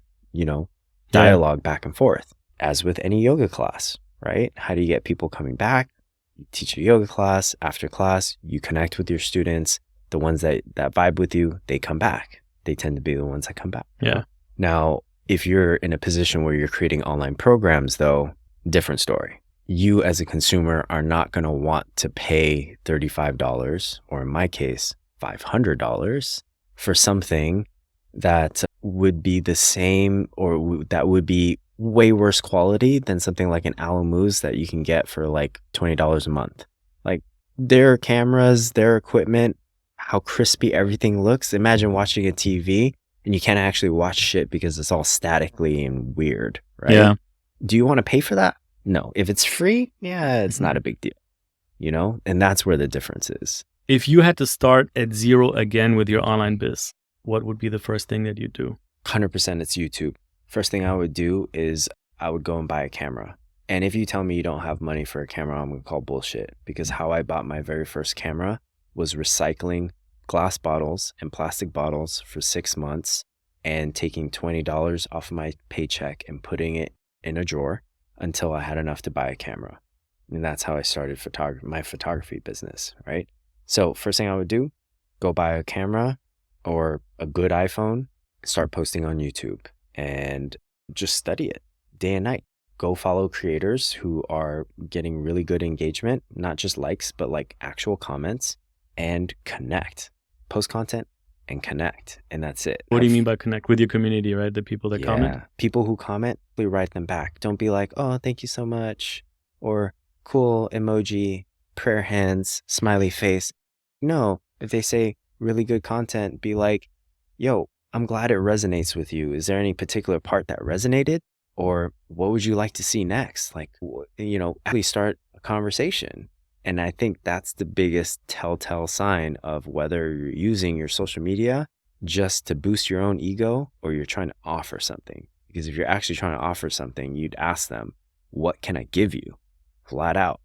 dialogue back and forth, as with any yoga class, right? How do you get people coming back? You teach a yoga class. After class, you connect with your students. The ones that vibe with you, they come back. They tend to be the ones that come back. Yeah. Now, if you're in a position where you're creating online programs, though, different story. You as a consumer are not going to want to pay $35, or in my case, $500 for something that would be the same, or that would be way worse quality than something like an Allo Moves that you can get for like $20 a month. Like, their cameras, their equipment, how crispy everything looks. Imagine watching a TV and you can't actually watch shit because it's all statically and weird, right? Yeah. Do you want to pay for that? No, if it's free, yeah, it's not a big deal, you know? And that's where the difference is. If you had to start at zero again with your online biz, what would be the first thing that you'd do? 100% it's YouTube. First thing I would do is I would go and buy a camera. And if you tell me you don't have money for a camera, I'm going to call bullshit, because how I bought my very first camera was recycling glass bottles and plastic bottles for 6 months and taking $20 off of my paycheck and putting it in a drawer until I had enough to buy a camera. And that's how I started my photography business, right? So first thing I would do, go buy a camera or a good iPhone, start posting on YouTube and just study it day and night. Go follow creators who are getting really good engagement, not just likes, but like actual comments, and connect. Post content and connect. And that's it. What do you mean by connect? With your community, right? The people that comment? People who comment, we write them back. Don't be like, oh, thank you so much. Or cool emoji, prayer hands, smiley face. No, if they say really good content, be like, yo, I'm glad it resonates with you. Is there any particular part that resonated? Or what would you like to see next? Like, you know, actually start a conversation. And I think that's the biggest telltale sign of whether you're using your social media just to boost your own ego or you're trying to offer something. Because if you're actually trying to offer something, you'd ask them, what can I give you? Flat out.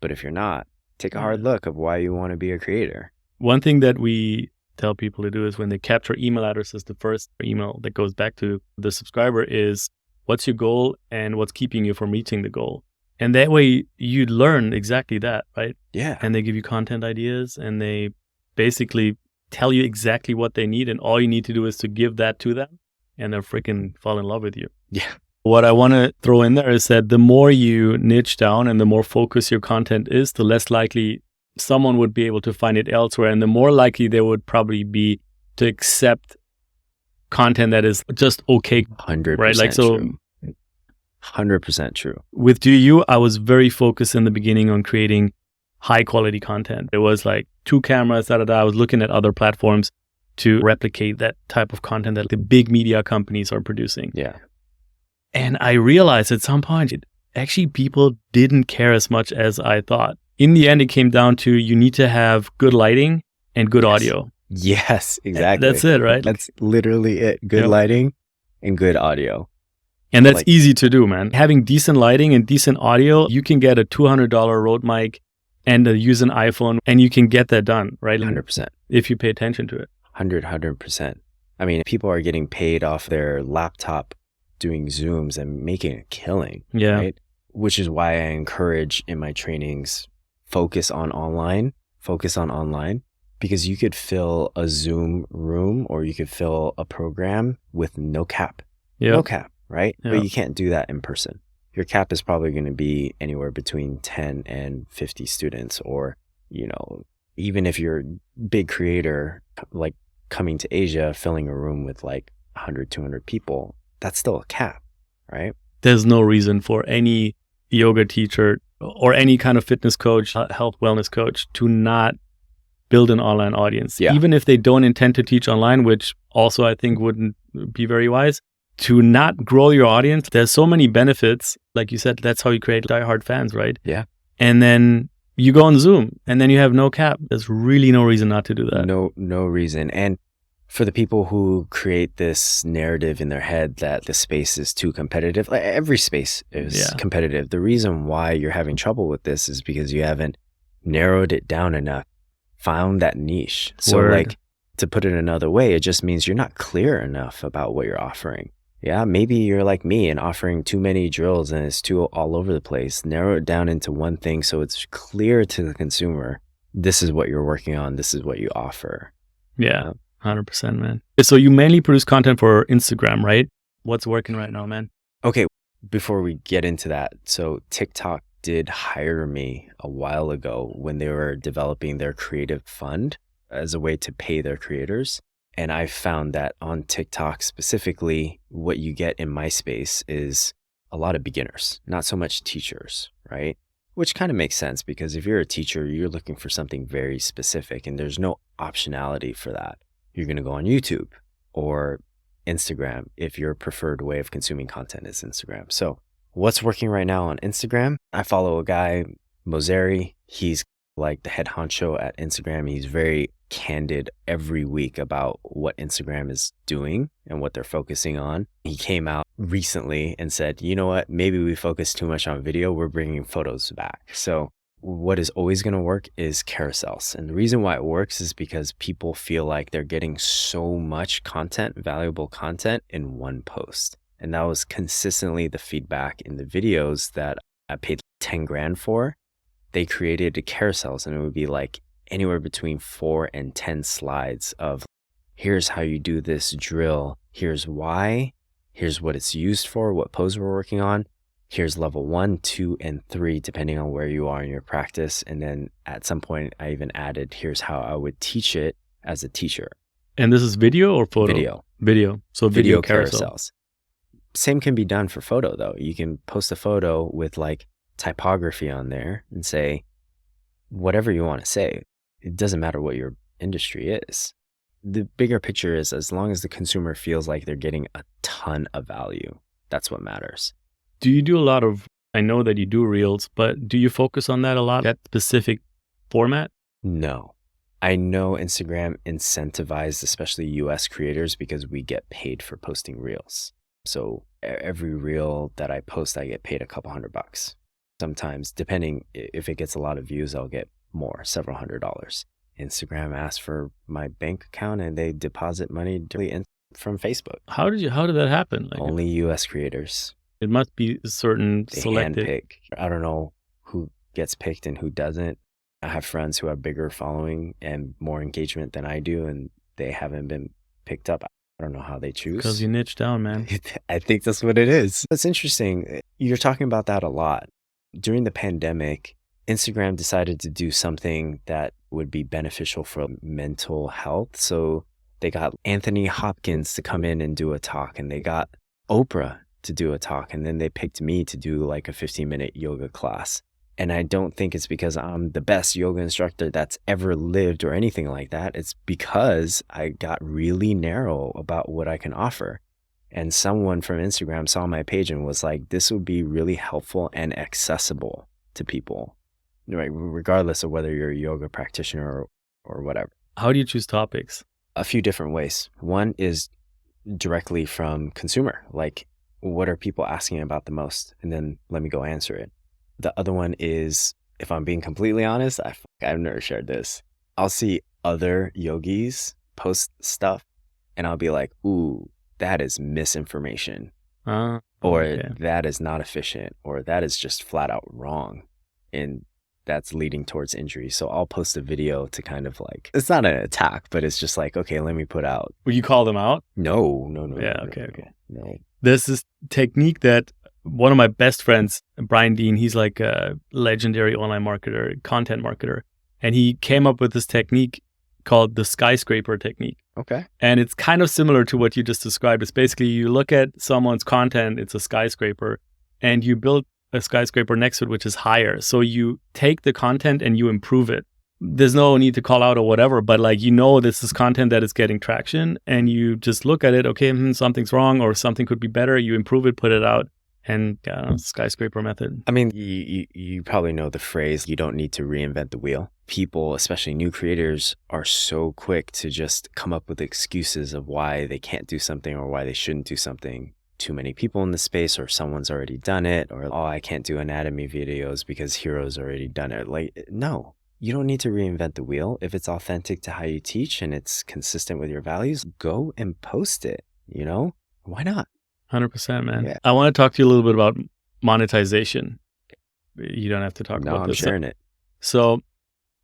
But if you're not, take a hard look of why you want to be a creator. One thing that we tell people to do is when they capture email addresses, the first email that goes back to the subscriber is, what's your goal and what's keeping you from reaching the goal? And that way you learn exactly that, right? Yeah. And they give you content ideas and they basically tell you exactly what they need. And all you need to do is to give that to them and they'll freaking fall in love with you. Yeah. What I want to throw in there is that the more you niche down and the more focused your content is, the less likely someone would be able to find it elsewhere. And the more likely they would probably be to accept content that is just okay. 100% right? Like, so true. 100% true. With Do You, I was very focused in the beginning on creating high quality content. It was like 2 cameras, I was looking at other platforms to replicate that type of content that the big media companies are producing. Yeah. And I realized at some point, actually people didn't care as much as I thought. In the end, it came down to you need to have good lighting and good audio. Yes, exactly. That's it, right? That's literally it. Good lighting and good audio. And that's easy to do, man. Having decent lighting and decent audio, you can get a $200 Rode mic and use an iPhone and you can get that done, right? 100%. If you pay attention to it. 100%. I mean, people are getting paid off their laptop doing Zooms and making a killing. Yeah. Right? Which is why I encourage in my trainings, focus on online, because you could fill a Zoom room or you could fill a program with no cap. Yeah. No cap, right? Yeah. But you can't do that in person. Your cap is probably going to be anywhere between 10 and 50 students, or, you know, even if you're a big creator, like coming to Asia, filling a room with like 100, 200 people, that's still a cap, right? There's no reason for any yoga teacher or any kind of fitness coach, health wellness coach to not build an online audience. Yeah. Even if they don't intend to teach online, which also I think wouldn't be very wise. To not grow your audience, there's so many benefits. Like you said, that's how you create diehard fans, right? Yeah. And then you go on Zoom and then you have no cap. There's really no reason not to do that. No reason. And for the people who create this narrative in their head that the space is too competitive, like every space is competitive. The reason why you're having trouble with this is because you haven't narrowed it down enough, found that niche. So like, to put it another way, it just means you're not clear enough about what you're offering. Yeah, maybe you're like me and offering too many drills and it's too all over the place. Narrow it down into one thing so it's clear to the consumer. This is what you're working on. This is what you offer. Yeah, 100%, man. So you mainly produce content for Instagram, right? What's working right now, man? Okay, before we get into that, so TikTok did hire me a while ago when they were developing their creative fund as a way to pay their creators. And I found that on TikTok specifically, what you get in my space is a lot of beginners, not so much teachers, right? Which kind of makes sense because if you're a teacher, you're looking for something very specific and there's no optionality for that. You're going to go on YouTube or Instagram if your preferred way of consuming content is Instagram. So what's working right now on Instagram. I follow a guy, Mosseri. He's like the head honcho at Instagram. He's very candid every week about what Instagram is doing and what they're focusing on. He came out recently and said, you know what, maybe we focus too much on video. We're bringing photos back. So what is always going to work is carousels. And the reason why it works is because people feel like they're getting so much content, valuable content in one post. And that was consistently the feedback in the videos that I paid 10 grand for. They created carousels, and it would be like anywhere between 4 and 10 slides of here's how you do this drill. Here's why. Here's what it's used for, what pose we're working on. Here's level 1, 2, and 3, depending on where you are in your practice. And then at some point, I even added, here's how I would teach it as a teacher. And this is video or photo? Video. Video. So video carousels. Same can be done for photo though. You can post a photo with like typography on there and say whatever you want to say. It doesn't matter what your industry is. The bigger picture is as long as the consumer feels like they're getting a ton of value, that's what matters. Do you do a lot of, I know that you do reels, but do you focus on that a lot, that specific format? No. I know Instagram incentivized especially US creators because we get paid for posting reels. So every reel that I post, I get paid a couple $100. Sometimes, depending if it gets a lot of views, I'll get more, several $100s. Instagram asks for my bank account and they deposit money directly from Facebook. How did that happen? Like, only US creators. It must be certain They selected. handpick. I don't know who gets picked and who doesn't. I have friends who have bigger following and more engagement than I do, and they haven't been picked up. I don't know how they choose. Because you niche down, man. I think that's what it is. It's interesting. You're talking about that a lot. During the pandemic, Instagram decided to do something that would be beneficial for mental health. So they got Anthony Hopkins to come in and do a talk, and they got Oprah to do a talk. And then they picked me to do like a 15-minute yoga class. And I don't think it's because I'm the best yoga instructor that's ever lived or anything like that. It's because I got really narrow about what I can offer. And someone from Instagram saw my page and was like, this would be really helpful and accessible to people, right? Regardless of whether you're a yoga practitioner or whatever. How do you choose topics? A few different ways. One is directly from consumer, like what are people asking about the most? And then let me go answer it. The other one is, if I'm being completely honest, I've never shared this. I'll see other yogis post stuff and I'll be like, ooh, that is misinformation. Or that is not efficient, or that is just flat out wrong. And that's leading towards injury. So I'll post a video to kind of like, it's not an attack, but it's just like, okay, let me put out. Will you call them out? No. Yeah, no, okay. No. There's this technique that one of my best friends, Brian Dean, he's like a legendary online marketer, content marketer. And he came up with this technique called the skyscraper technique. Okay. And it's kind of similar to what you just described. It's basically you look at someone's content, it's a skyscraper, and you build a skyscraper next to it, which is higher. So you take the content and you improve it. There's no need to call out or whatever, but like, you know, this is content that is getting traction and you just look at it. Okay, something's wrong or something could be better. You improve it, put it out. And skyscraper method. I mean, you probably know the phrase, you don't need to reinvent the wheel. People, especially new creators, are so quick to just come up with excuses of why they can't do something or why they shouldn't do something. Too many people in the space, or someone's already done it, or, oh, I can't do anatomy videos because Hero's already done it. Like, no, you don't need to reinvent the wheel. If it's authentic to how you teach and it's consistent with your values, go and post it, you know? Why not? 100%, man. Yeah. I want to talk to you a little bit about monetization. You don't have to talk about this. No, I'm sharing it. So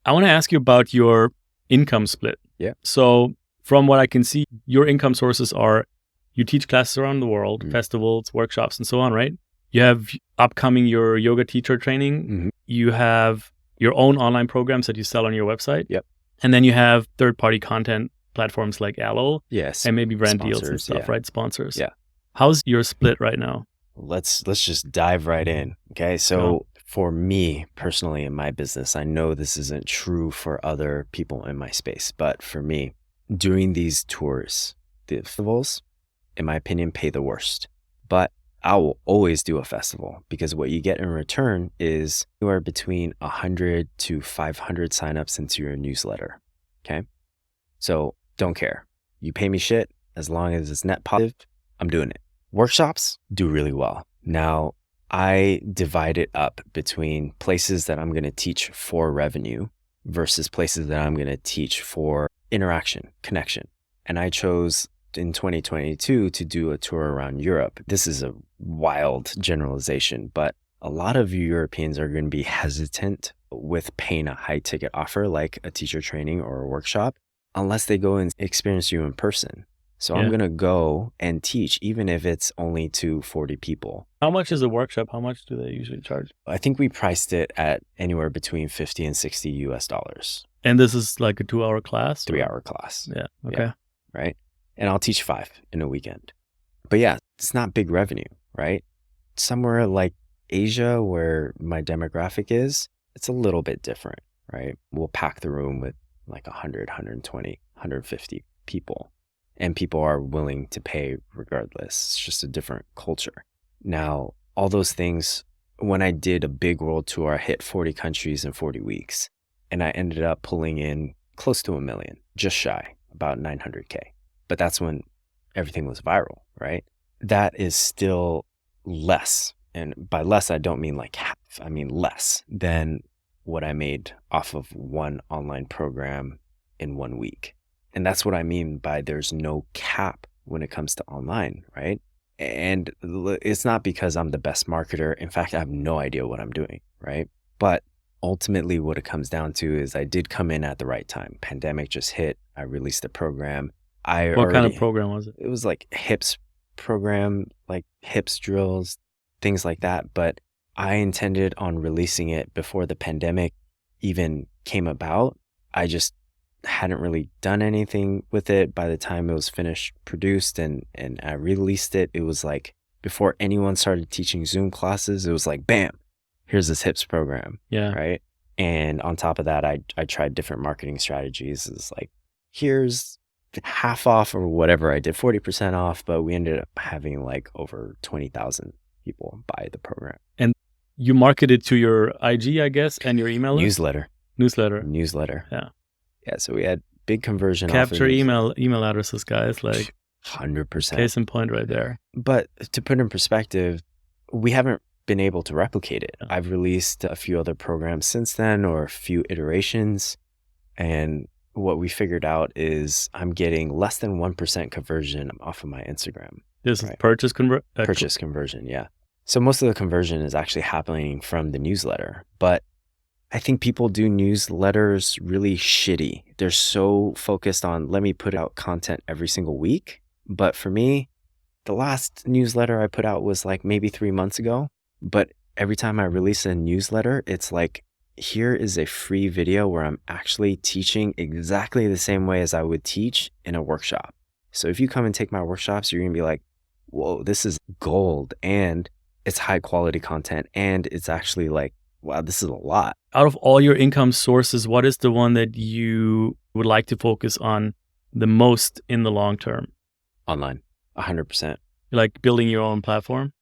I want to ask you about your income split. Yeah. So from what I can see, your income sources are you teach classes around the world, festivals, workshops, and so on, right? You have upcoming your yoga teacher training. Mm-hmm. You have your own online programs that you sell on your website. Yep. And then you have third-party content platforms like Allo. Yes. And maybe brand deals and stuff, right? Sponsors. Yeah. How's your split right now? Let's just dive right in. Okay. So for me personally in my business, I know this isn't true for other people in my space, but for me, doing these tours, the festivals, in my opinion, pay the worst. But I will always do a festival because what you get in return is anywhere between 100 to 500 signups into your newsletter. Okay. So don't care. You pay me shit as long as it's net positive, I'm doing it. Workshops do really well. Now, I divide it up between places that I'm going to teach for revenue versus places that I'm going to teach for interaction, connection. And I chose in 2022 to do a tour around Europe. This is a wild generalization, but a lot of Europeans are going to be hesitant with paying a high ticket offer like a teacher training or a workshop unless they go and experience you in person. So I'm going to go and teach, even if it's only to 40 people. How much is a workshop? How much do they usually charge? I think we priced it at anywhere between 50 and 60 US dollars. And this is like a 2-hour class? 3-hour class. Yeah. Okay. Yeah, right. And I'll teach 5 in a weekend. But yeah, it's not big revenue, right? Somewhere like Asia where my demographic is, it's a little bit different, right? We'll pack the room with like 100, 120, 150 people. And people are willing to pay regardless. It's just a different culture. Now, all those things, when I did a big world tour, I hit 40 countries in 40 weeks. And I ended up pulling in close to $1 million, just shy, about 900K. But that's when everything was viral, right? That is still less. And by less, I don't mean like half. I mean less than what I made off of one online program in 1 week. And that's what I mean by there's no cap when it comes to online, right? And it's not because I'm the best marketer. In fact, I have no idea what I'm doing, right? But ultimately what it comes down to is I did come in at the right time. Pandemic just hit. I released a program. What kind of program was it? It was like HIPS program, like HIPS drills, things like that. But I intended on releasing it before the pandemic even came about. I just hadn't really done anything with it by the time it was finished produced and I released it. It was like before anyone started teaching Zoom classes, it was like, bam, here's this HIPS program. Yeah. Right. And on top of that, I tried different marketing strategies. It's like, here's half off or whatever. I did 40% off, but we ended up having like over 20,000 people buy the program. And you marketed to your IG, I guess, and your email list? Newsletter. Yeah, so we had big conversion. Capture email addresses, guys. Like 100%. Case in point right there. But to put in perspective, we haven't been able to replicate it. I've released a few other programs since then or a few iterations. And what we figured out is I'm getting less than 1% conversion off of my Instagram. This is purchase conversion, yeah. So most of the conversion is actually happening from the newsletter. But I think people do newsletters really shitty. They're so focused on, let me put out content every single week. But for me, the last newsletter I put out was like maybe 3 months ago. But every time I release a newsletter, it's like, here is a free video where I'm actually teaching exactly the same way as I would teach in a workshop. So if you come and take my workshops, you're going to be like, whoa, this is gold. And it's high quality content. And it's actually like, wow, this is a lot. Out of all your income sources, what is the one that you would like to focus on the most in the long term? Online, 100%. Like building your own platform?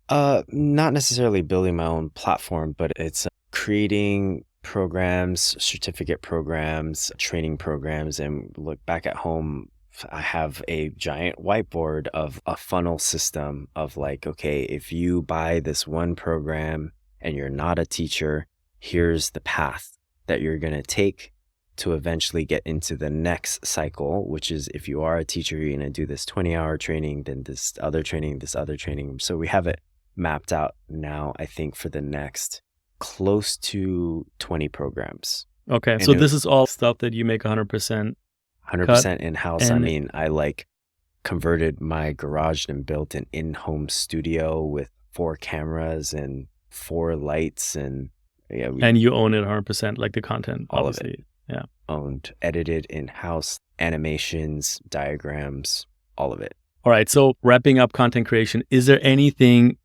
Not necessarily building my own platform, but it's creating programs, certificate programs, training programs. And look back at home, I have a giant whiteboard of a funnel system of like, okay, if you buy this one program and you're not a teacher, here's the path that you're going to take to eventually get into the next cycle, which is if you are a teacher, you're going to do this 20-hour training, then this other training. So we have it mapped out now, I think, for the next close to 20 programs. Okay. And so this is all stuff that you make 100%. 100% in-house. I mean, I like converted my garage and built an in-home studio with 4 cameras and 4 lights and and you own it 100%, like the content, all obviously. of it. Yeah. Owned, edited in-house, animations, diagrams, all of it. All right. So wrapping up content creation, is there anything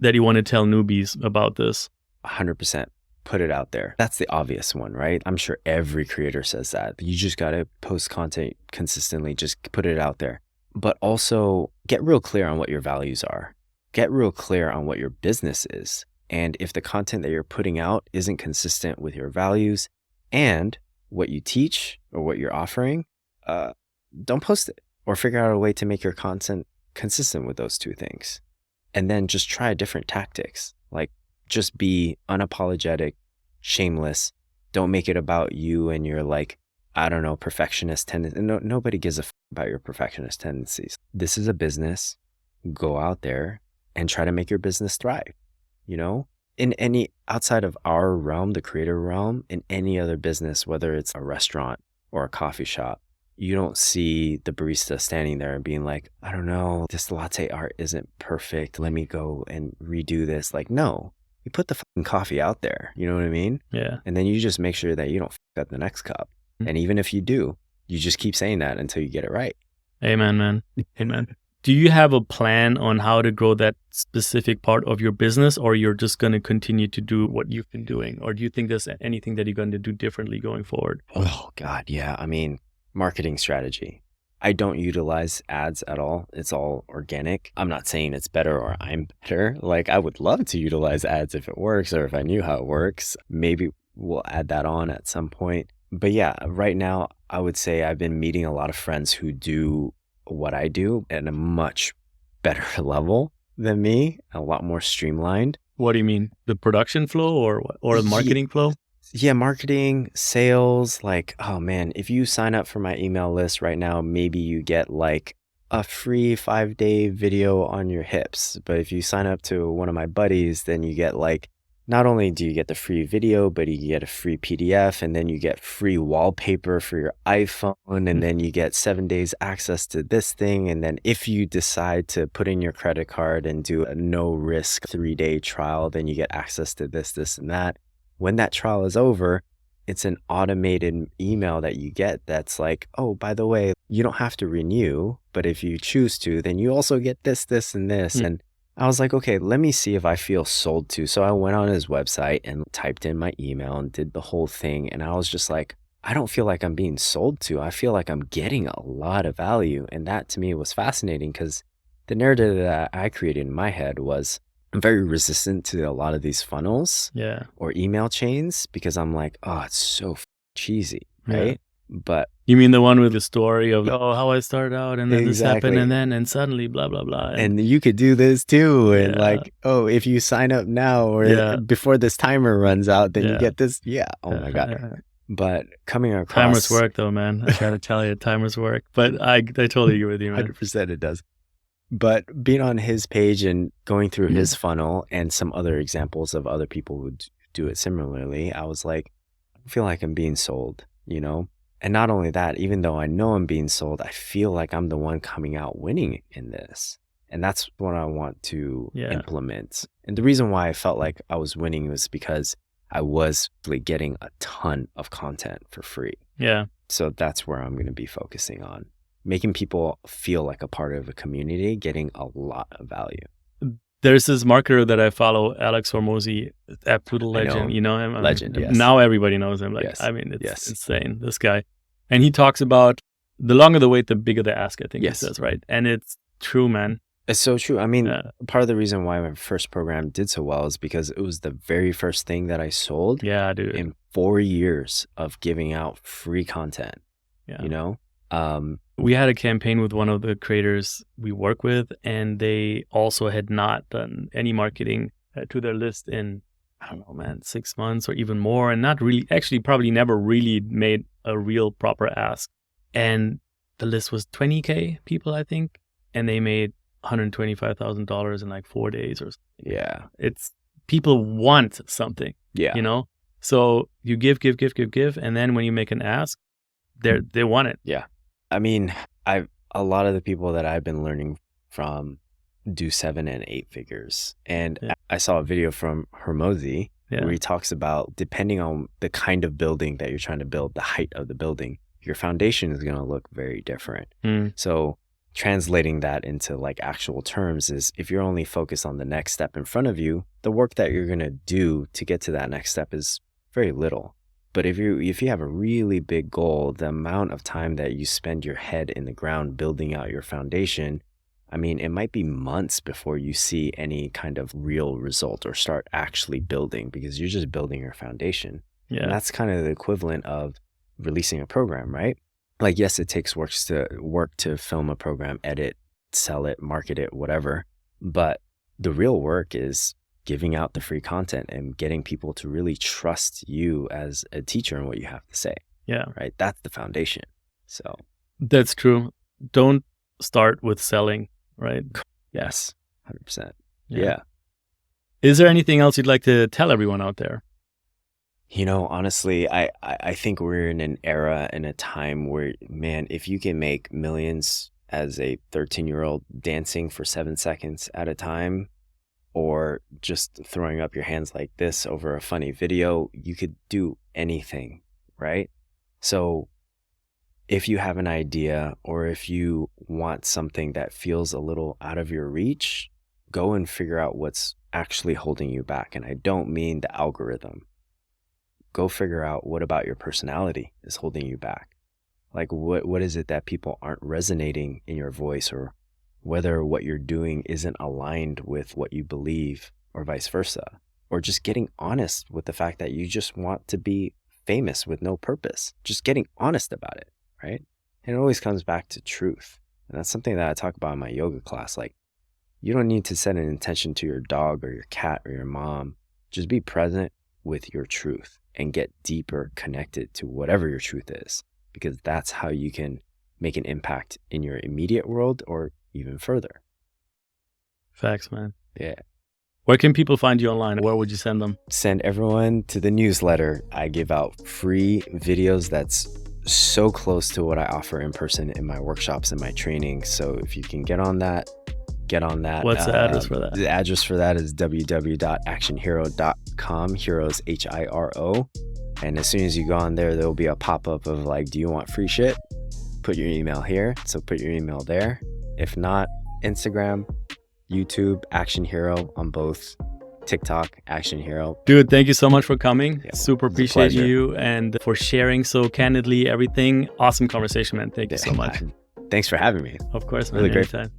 that you want to tell newbies about this? 100%. Put it out there. That's the obvious one, right? I'm sure every creator says that. You just got to post content consistently. Just put it out there. But also get real clear on what your values are. get real clear on what your business is. And if the content that you're putting out isn't consistent with your values and what you teach or what you're offering, don't post it, or figure out a way to make your content consistent with those two things. And then just try different tactics. Like, just be unapologetic, shameless. Don't make it about you and your, like, I don't know, perfectionist tendencies. Nobody gives a f about your perfectionist tendencies. This is a business. Go out there and try to make your business thrive. You know, in any, outside of our realm, the creator realm, in any other business, whether it's a restaurant or a coffee shop, you don't see the barista standing there and being like, I don't know, this latte art isn't perfect. Let me go and redo this. Like, no, you put the fucking coffee out there. You know what I mean? Yeah. And then you just make sure that you don't f up the next cup. And even if you do, you just keep saying that until you get it right. Amen, man. Amen. Do you have a plan on how to grow that specific part of your business, or you're just going to continue to do what you've been doing? Or do you think there's anything that you're going to do differently going forward? Oh, God, yeah. I mean, marketing strategy. I don't utilize ads at all. It's all organic. I'm not saying it's better or I'm better. Like, I would love to utilize ads if it works, or if I knew how it works. Maybe we'll add that on at some point. But yeah, right now, I would say I've been meeting a lot of friends who do what I do at a much better level than me, a lot more streamlined. What do you mean? The production flow or what? Or the marketing flow? Yeah, marketing, sales. Like, oh man, if you sign up for my email list right now, maybe you get like a free 5-day video on your hips. But if you sign up to one of my buddies, then you get like, not only do you get the free video, but you get a free PDF, and then you get free wallpaper for your iPhone, and then you get 7 days access to this thing. And then if you decide to put in your credit card and do a no risk 3-day trial, then you get access to this, and that. When that trial is over, it's an automated email that you get that's like, oh, by the way, you don't have to renew, but if you choose to, then you also get this, and this. And I was like, okay, let me see if I feel sold to. So I went on his website and typed in my email and did the whole thing. And I was just like, I don't feel like I'm being sold to. I feel like I'm getting a lot of value. And that to me was fascinating, because the narrative that I created in my head was, I'm very resistant to a lot of these funnels or email chains, because I'm like, oh, it's so cheesy, right? Yeah. But you mean the one with the story of, oh, how I started out and then this happened and suddenly blah, blah, blah. And you could do this too. And like, oh, if you sign up now or before this timer runs out, then you get this. Yeah. Oh my God. But coming across. Timers work though, man. I gotta tell you, timers work. But I totally agree with you, man. 100% it does. But being on his page and going through his funnel and some other examples of other people who do it similarly, I was like, I feel like I'm being sold, you know? And not only that, even though I know I'm being sold, I feel like I'm the one coming out winning in this. And that's what I want to implement. And the reason why I felt like I was winning was because I was really getting a ton of content for free. Yeah. So that's where I'm going to be focusing on. Making people feel like a part of a community, getting a lot of value. There's this marketer that I follow, Alex Hormozi, absolute legend. You know him? Legend, yes. Now everybody knows him. Like, I mean, it's insane, this guy. And he talks about the longer the wait, the bigger the ask, I think he says, right? And it's true, man. It's so true. I mean, part of the reason why my first program did so well is because it was the very first thing that I sold in 4 years of giving out free content, you know? We had a campaign with one of the creators we work with, and they also had not done any marketing to their list in, I don't know, man, 6 months or even more, and not really, actually probably never really made a real proper ask. And the list was 20K people, I think, and they made $125,000 in like 4 days or something. Yeah. It's, people want something, you know? So you give, and then when you make an ask, they want it. Yeah. I mean, a lot of the people that I've been learning from do 7 and 8 figures. And I saw a video from Hormozi where he talks about, depending on the kind of building that you're trying to build, the height of the building, your foundation is going to look very different. So translating that into like actual terms is, if you're only focused on the next step in front of you, the work that you're going to do to get to that next step is very little. But if you have a really big goal, the amount of time that you spend your head in the ground building out your foundation I mean, it might be months before you see any kind of real result or start actually building, because you're just building your foundation. Yeah. And that's kind of the equivalent of releasing a program, right? Like, yes, it takes work to film a program, edit, sell it, market it, whatever. But the real work is giving out the free content and getting people to really trust you as a teacher and what you have to say. Yeah. Right? That's the foundation. So that's true. Don't start with selling, right? Yes, 100%. Yeah. Is there anything else you'd like to tell everyone out there? You know, honestly, I think we're in an era and a time where, man, if you can make millions as a 13-year-old dancing for 7 seconds at a time, or just throwing up your hands like this over a funny video, you could do anything, right? So if you have an idea, or if you want something that feels a little out of your reach, go and figure out what's actually holding you back. And I don't mean the algorithm. Go figure out what about your personality is holding you back. Like, what is it that people aren't resonating in your voice, or whether what you're doing isn't aligned with what you believe, or vice versa, or just getting honest with the fact that you just want to be famous with no purpose, just getting honest about it, right? And it always comes back to truth. And that's something that I talk about in my yoga class. Like, you don't need to set an intention to your dog or your cat or your mom. Just be present with your truth and get deeper connected to whatever your truth is, because that's how you can make an impact in your immediate world or even further. Facts, man. Yeah. Where can people find you online? Where would you send them? Send everyone to the newsletter. I give out free videos that's so close to what I offer in person in my workshops and my training. So if you can get on that, get on that. What's the address for that? The address for that is www.actionhero.com. Heroes, HIRO. And as soon as you go on there, there'll be a pop-up of like, do you want free shit? Put your email here. So put your email there. If not, Instagram, YouTube, Action Hero, on both. TikTok, Action Hero. Dude, thank you so much for coming. Yeah, super appreciate you and for sharing so candidly everything. Awesome conversation, man. Thank you so much. Thanks for having me. Of course, man. Really great. Anytime.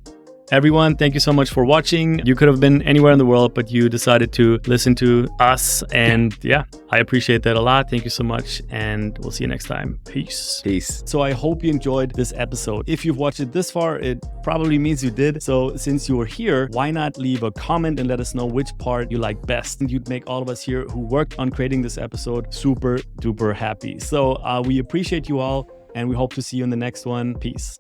Everyone, thank you so much for watching. You could have been anywhere in the world, but you decided to listen to us. And yeah, I appreciate that a lot. Thank you so much. And we'll see you next time. Peace. Peace. So I hope you enjoyed this episode. If you've watched it this far, it probably means you did. So since you were here, why not leave a comment and let us know which part you like best? And you'd make all of us here who worked on creating this episode super duper happy. So we appreciate you all, and we hope to see you in the next one. Peace.